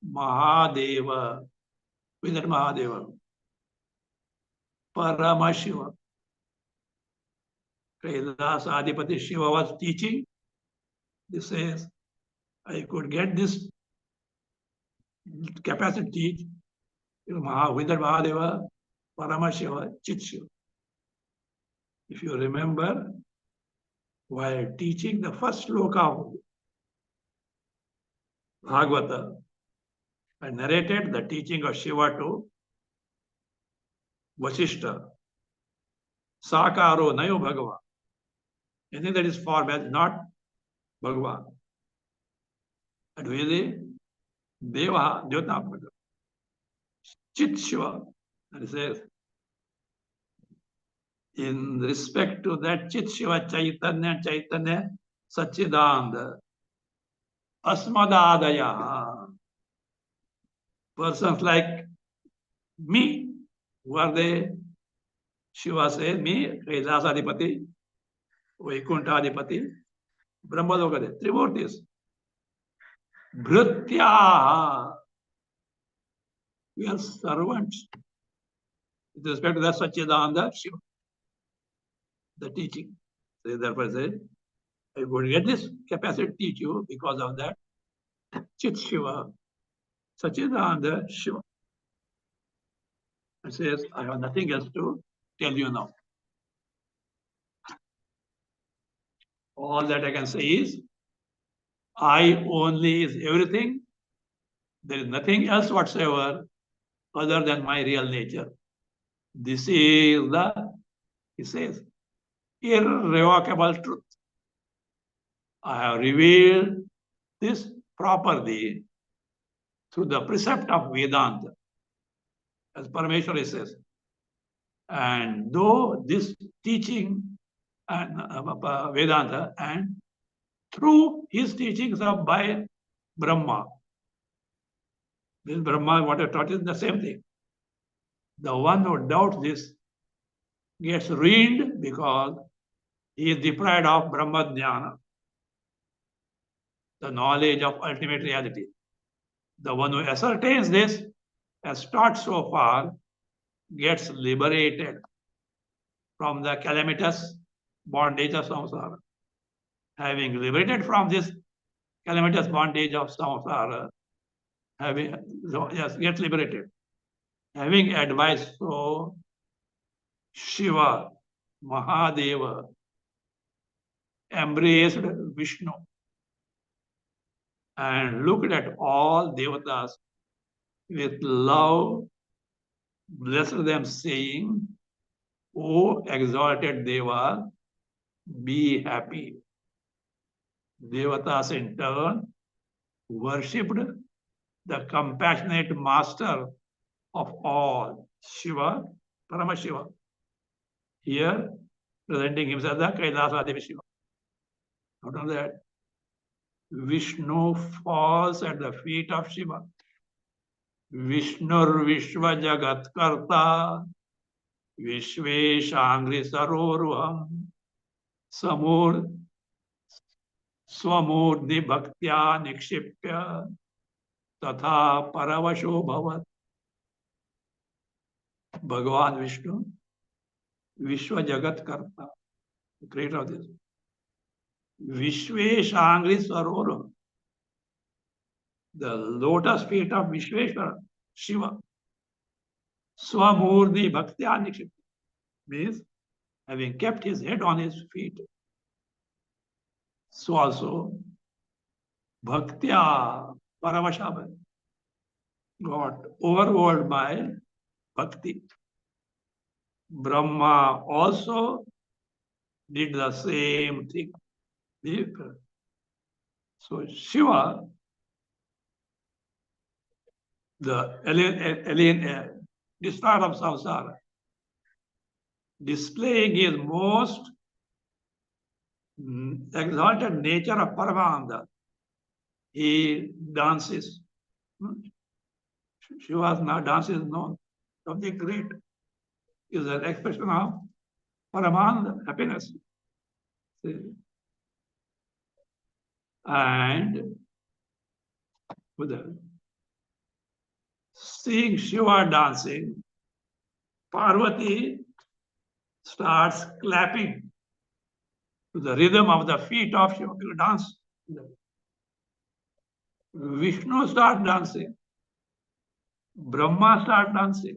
Mahadeva. Who is that Mahadeva? Paramashiva. Kailas Adipati Shiva was teaching. This says, I could get this capacity to teach. Who is that Mahadeva? Paramashiva, Chit Shiva. If you remember, while teaching the first sloka of Bhagavata, I narrated the teaching of Shiva to Vasishta. Sakaro Nayo Bhagavan. Anything that is form as not Bhagavan. And who is he? Deva, Devata. Chit Shiva. And it says, in respect to that Chit Shiva Chaitanya Satchidananda, Asmadadaya. Persons like me, who are they? Shiva says, me, Kailasadipati, Vaikuntadipati, Brahma Lokade, Trimurtis. Bhritya. We are servants. With respect to the Satchidananda Shiva, the teaching. So therefore, say, I would get this capacity to teach you because of that. Chit Shiva, Satchidananda Shiva. It says, I have nothing else to tell you now. All that I can say is, I only is everything. There is nothing else whatsoever other than my real nature. This is the, he says, irrevocable truth. I have revealed this properly through the precept of Vedanta, as Parameshwara says. And though this teaching and Vedanta, and through his teachings of by Brahma, this Brahma, what I taught is the same thing. The one who doubts this gets ruined because he is deprived of Brahma Jnana, the knowledge of ultimate reality. The one who ascertains this, as taught so far, gets liberated from the calamitous bondage of samsara. Having liberated from this calamitous bondage of samsara, gets liberated. Having advised so, Shiva, Mahadeva, embraced Vishnu and looked at all devatas with love, blessed them, saying, O exalted Deva, be happy. Devatas in turn worshipped the compassionate master of all, Shiva, Paramashiva. Here, presenting himself the Kailasadiva Shiva. Not only that, Vishnu falls at the feet of Shiva. Vishnur Vishva Jagat Karta, Vishveshangri Saroruham, Samur Swamurni Bhaktya Nikshipya, Tatha Paravasho Bhavat. Bhagavan Vishnu, Vishwa Jagat Karta, the creator of this. Vishveshangri Saroruham, the lotus feet of Vishveshwara, Shiva. Swamurni Bhaktya Nikshipya means having kept his head on his feet. So also, Bhaktya Paravashabha got overwhelmed by Bhakti. Brahma also did the same thing. So Shiva, the alien destroyer of samsara, displaying his most exalted nature of Paramananda, he dances. Shiva's dance is known. Something great is an expression of Paramananda, happiness. And seeing Shiva dancing, Parvati starts clapping to the rhythm of the feet of Shiva. People dance. Vishnu starts dancing. Brahma starts dancing.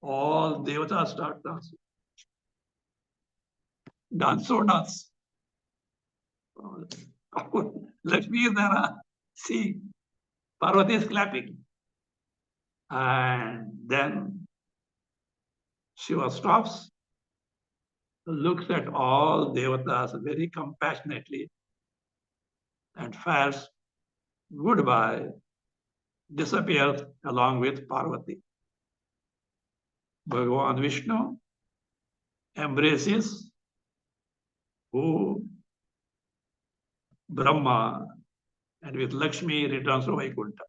All devatas start dancing. Dance or dance. Lakshmi is there. See, Parvati is clapping. And then Shiva stops, looks at all devatas very compassionately and fares goodbye, disappears along with Parvati. Bhagavan Vishnu embraces who Brahma, and with Lakshmi returns to Vaikuntha.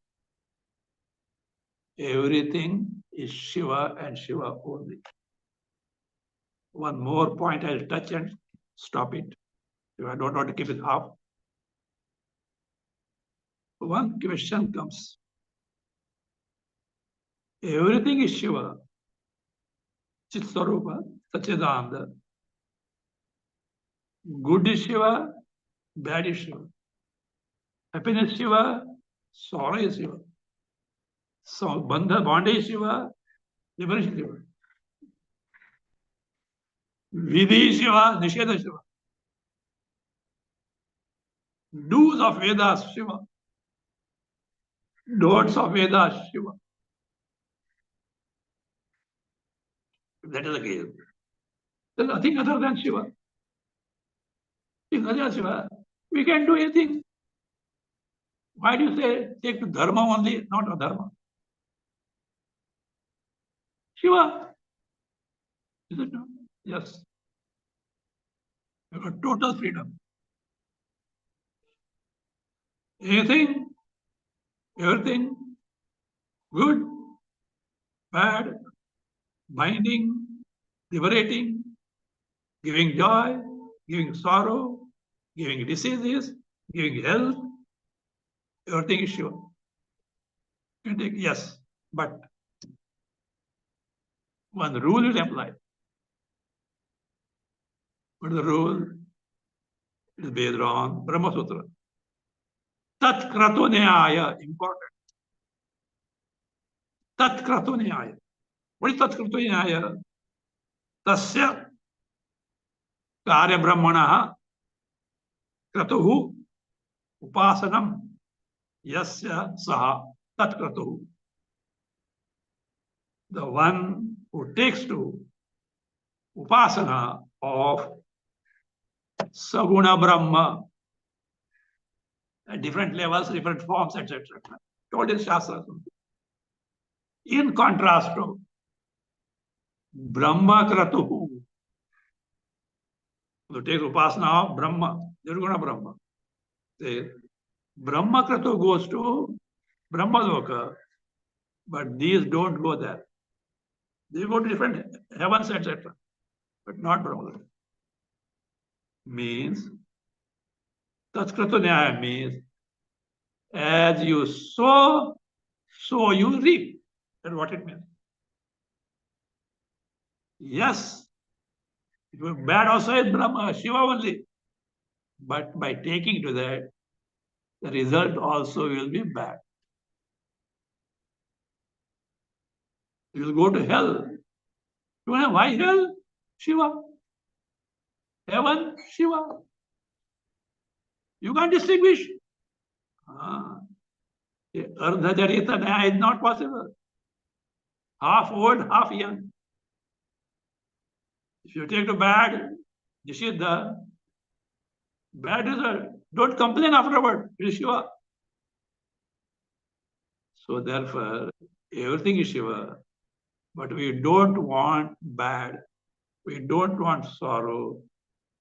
Everything is Shiva and Shiva only. One more point I'll touch and stop it. If I don't want to keep it half, one question comes. Everything is Shiva. Chit Swarupa, Sachidananda. Good is Shiva, bad is Shiva. Happiness is Shiva, sorrow is Shiva. So, bondage is Shiva, liberation is Shiva. Vidhi is Shiva, Nisheda is Shiva. Do's of Vedas, Shiva. Don'ts of Vedas, Shiva. If that is the case, there's nothing other than Shiva. If nothing else Shiva, we can do anything. Why do you say take to dharma only, not adharma? Shiva. Is it not? Yes. You got total freedom. Anything, everything, good, bad, binding, liberating, giving joy, giving sorrow, giving diseases, giving health, everything is Shiva. You can take yes, but one rule is applied. What is the rule? It is based on Brahma Sutra. Tat krato nyaya, important. Tat krato nyaya. What is tat krato nyaya? Tasya karya brahmana kratuhu upasanam yasya saha tat kratuhu. The one who takes to upasana of Saguna Brahma at different levels, different forms, etc. Told in Shastra. In contrast to Brahma Kratuhu, who takes upasana of Brahma, Nirguna Brahma. Say, Brahma Kratu goes to Brahma Loka, but these don't go there. They go to different heavens, etc. But not Brahma Loka. Means Tatskratu Nyaya means as you sow, so you reap. That's what it means. Yes, if you're bad also is Brahma, Shiva only. But by taking to that, the result also will be bad. You will go to hell. You know why hell? Shiva. Heaven, Shiva. You can't distinguish. Ardha Jarita Nyaya is not possible. Half old, half young. If you take to bad, Nishidha, bad result. Don't complain afterward. It is Shiva. So therefore, everything is Shiva. But we don't want bad. We don't want sorrow.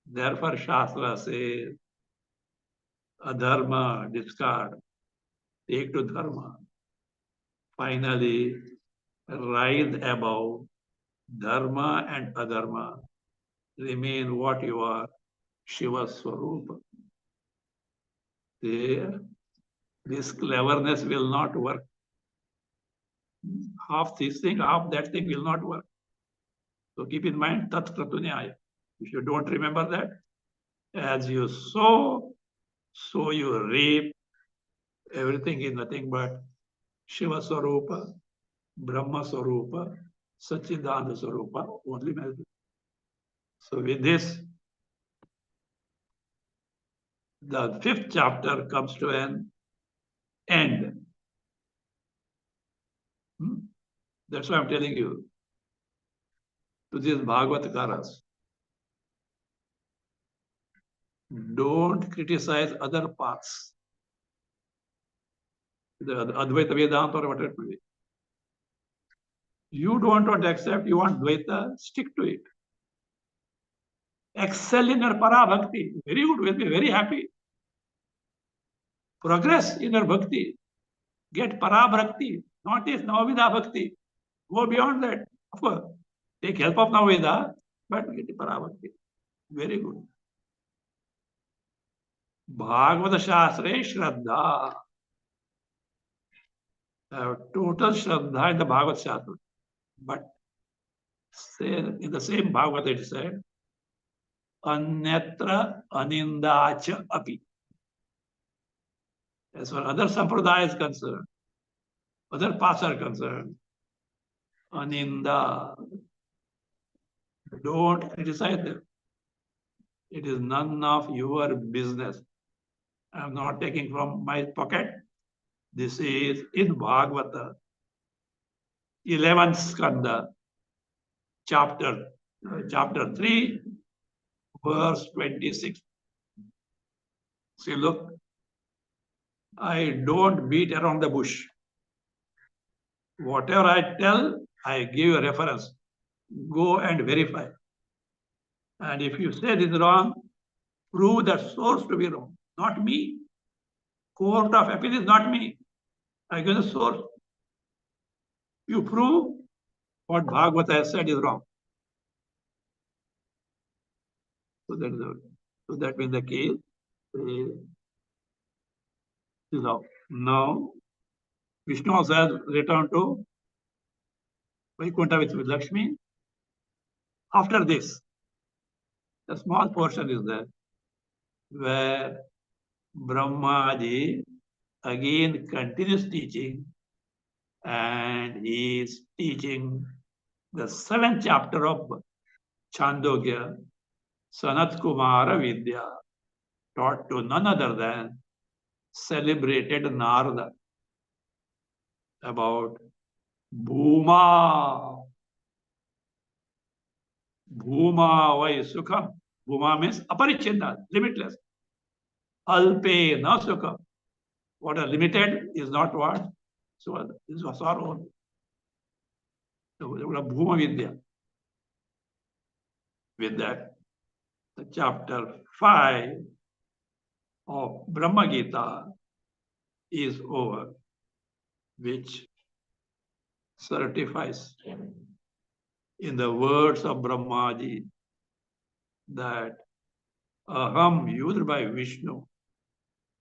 Therefore, Shastra says, adharma, discard. Take to dharma. Finally, rise above dharma and adharma. Remain what you are, Shiva Swarupa. There, this cleverness will not work. Half this thing, half that thing will not work. So keep in mind, Tat Kratu Nyaya. If you don't remember that, as you sow, so you reap. Everything is nothing but Shiva Swarupa, Brahma Swarupa, Satchidananda Swarupa, only magic. So with this, the 5th chapter comes to an end. That's why I'm telling you. To these Bhagavatakaras, don't criticize other paths. The Advaita Vedanta or whatever it may be. You don't want to accept, you want Dvaita, stick to it. Excel in your Parabhakti. Very good, we'll be very happy. Progress in your Bhakti. Get Parabhakti, not this Navavida Bhakti. Go beyond that. Of course, take help of Navavida, but get Parabhakti. Very good. Bhagavata Shastra Shraddha. Total Shraddha in the Bhagavad Shastra. But in the same Bhagavad it said, Anyatra Anindacha Api. As far as other Sampradaya is concerned, other paths are concerned, Aninda, don't criticize them. It is none of your business. I am not taking from my pocket. This is in Bhagavata, 11th Skanda, chapter 3, verse 26. See, look, I don't beat around the bush. Whatever I tell, I give you a reference. Go and verify. And if you say this is wrong, prove that source to be wrong, not me. Court of appeal is not me. I give the source. You prove what Bhagavata has said is wrong. So that means the case is now. Now, Vishnu also has returned to Vaikuntha with Lakshmi. After this, a small portion is there where Brahmaji again continues teaching, and he is teaching the 7th chapter of Chandogya, Sanat Kumara Vidya, taught to none other than celebrated Narada, about Bhuma. Bhuma vai sukham. Bhuma means aparichinna, limitless. Alpe na sukham. What are limited is not what? So this was sorrow. Bhuma Vidya. With that, the chapter 5 of Brahma Gita is over, which certifies in the words of Brahmaji that Aham, used by Vishnu,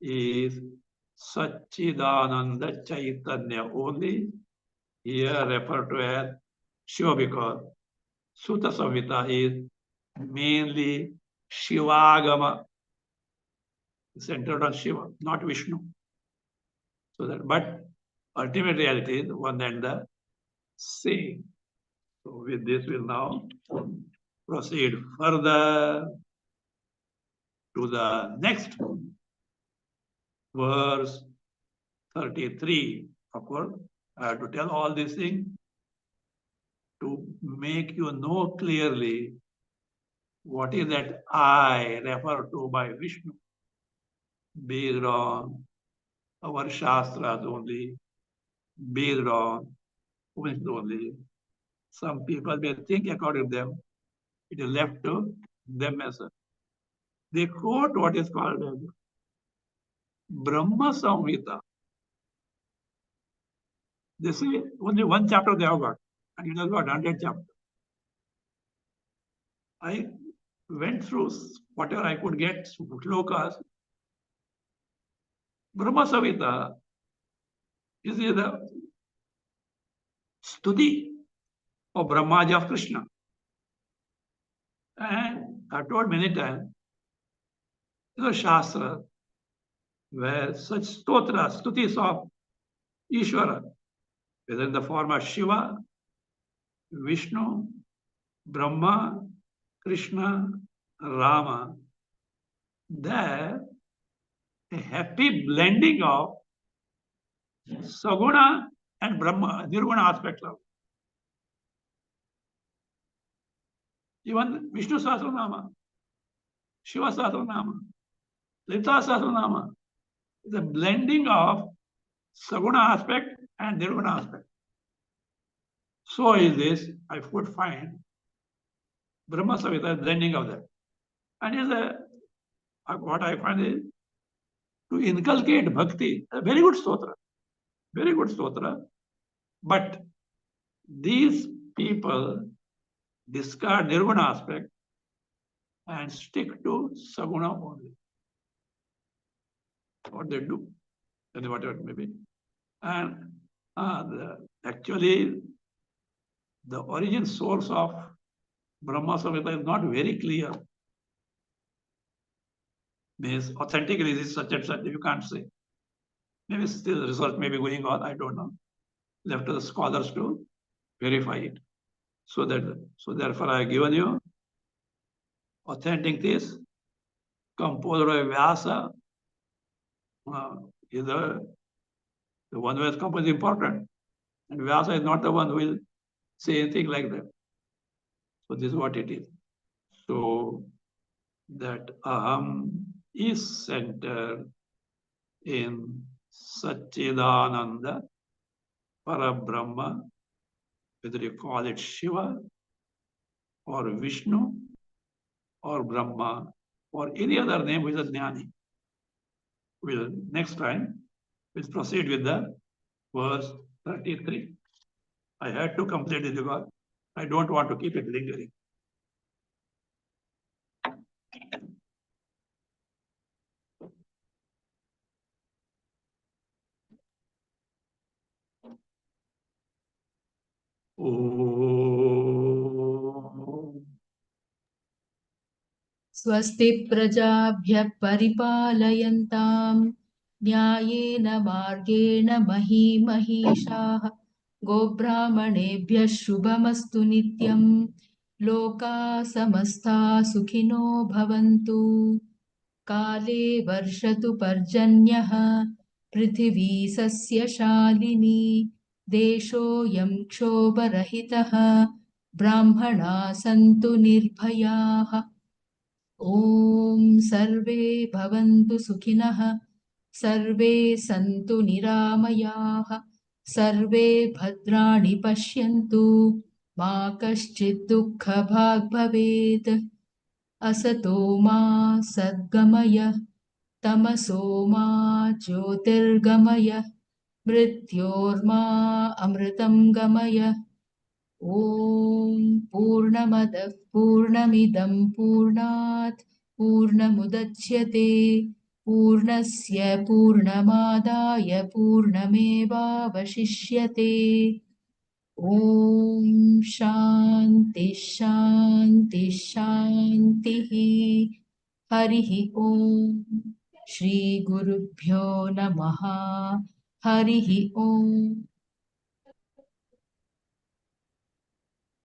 is Satchidananda Chaitanya only, here referred to as Shiva, because Sutta Samhita is mainly Shivagama, centered on Shiva, not Vishnu. So that, but ultimate reality is one and the same. So with this, we'll now proceed further to the next verse 33. Of course, I have to tell all these things to make you know clearly what is that I refer to by Vishnu, based on our Shastras only, based on Upanishads only. Some people may think according to them, it is left to them as well. They quote what is called as Brahma Samhita. They say only one chapter they have got, and it has got 100 chapters. I went through whatever I could get, shlokas. Brahma Samhita is the stuti of Brahmaji of Krishna. And I've told many times, the Shastra, where such stotras, stutis of Ishvara, whether in the form of Shiva, Vishnu, Brahma, Krishna, Rama, there a happy blending of Saguna and Brahma, Nirguna aspects of. Even Vishnu Sahasranama, Shiva Sahasranama, Lita Sahasranama is a blending of Saguna aspect and Nirguna aspect. So is this, I would find Brahma Samhita blending of that. And is what I find is to inculcate bhakti, a very good stotra, very good stotra. But these people discard Nirguna aspect and stick to Saguna only. what they do, and whatever it may be. And actually, the origin source of Brahma Samhita is not very clear. Means authentically this is such and such, you can't say. Maybe still research may be going on, I don't know. Left to the scholars to verify it. So therefore I have given you authentic this composed by Vyasa. Is the one who has composed is important. And Vyasa is not the one who will say anything like that. So this is what it is. So that Aham is centered in Satchidananda Parabrahma, whether you call it Shiva or Vishnu or Brahma or any other name with a Jnani. We'll next time we'll proceed with the verse 33. I had to complete it because I don't want to keep it lingering. स्वस्ति प्रजाभ्यः परिपालयन्ताम् न्यायेन मार्गेण महीमहीषाः गोब्राह्मणेभ्यः शुभमस्तु नित्यम् लोकाः समस्ताः सुखिनो भवन्तु काले वर्षतु पर्जन्यः पृथिवी सस्यशालिनी देशोऽयं क्षोभरहितः ब्राह्मणाः सन्तु निर्भयाः ॐ सर्वे भवन्तु सुखिनः सर्वे सन्तु निरामयाः सर्वे भद्राणि पश्यन्तु मा कश्चित् दुःखभाग् भवेत् असतो मा सद्गमय तमसो मा ज्योतिर्गमय मृत्योर्मा अमृतं गमय ॐ पूर्णमदः पूर्णमिदं पूर्णात् पूर्णमुदच्यते पूर्णस्य पूर्णमादाय पूर्णमेवावशिष्यते ॐ शान्ति शान्ति शान्तिः हरिः ॐ श्रीगुरुभ्यो नमः हरिः ॐ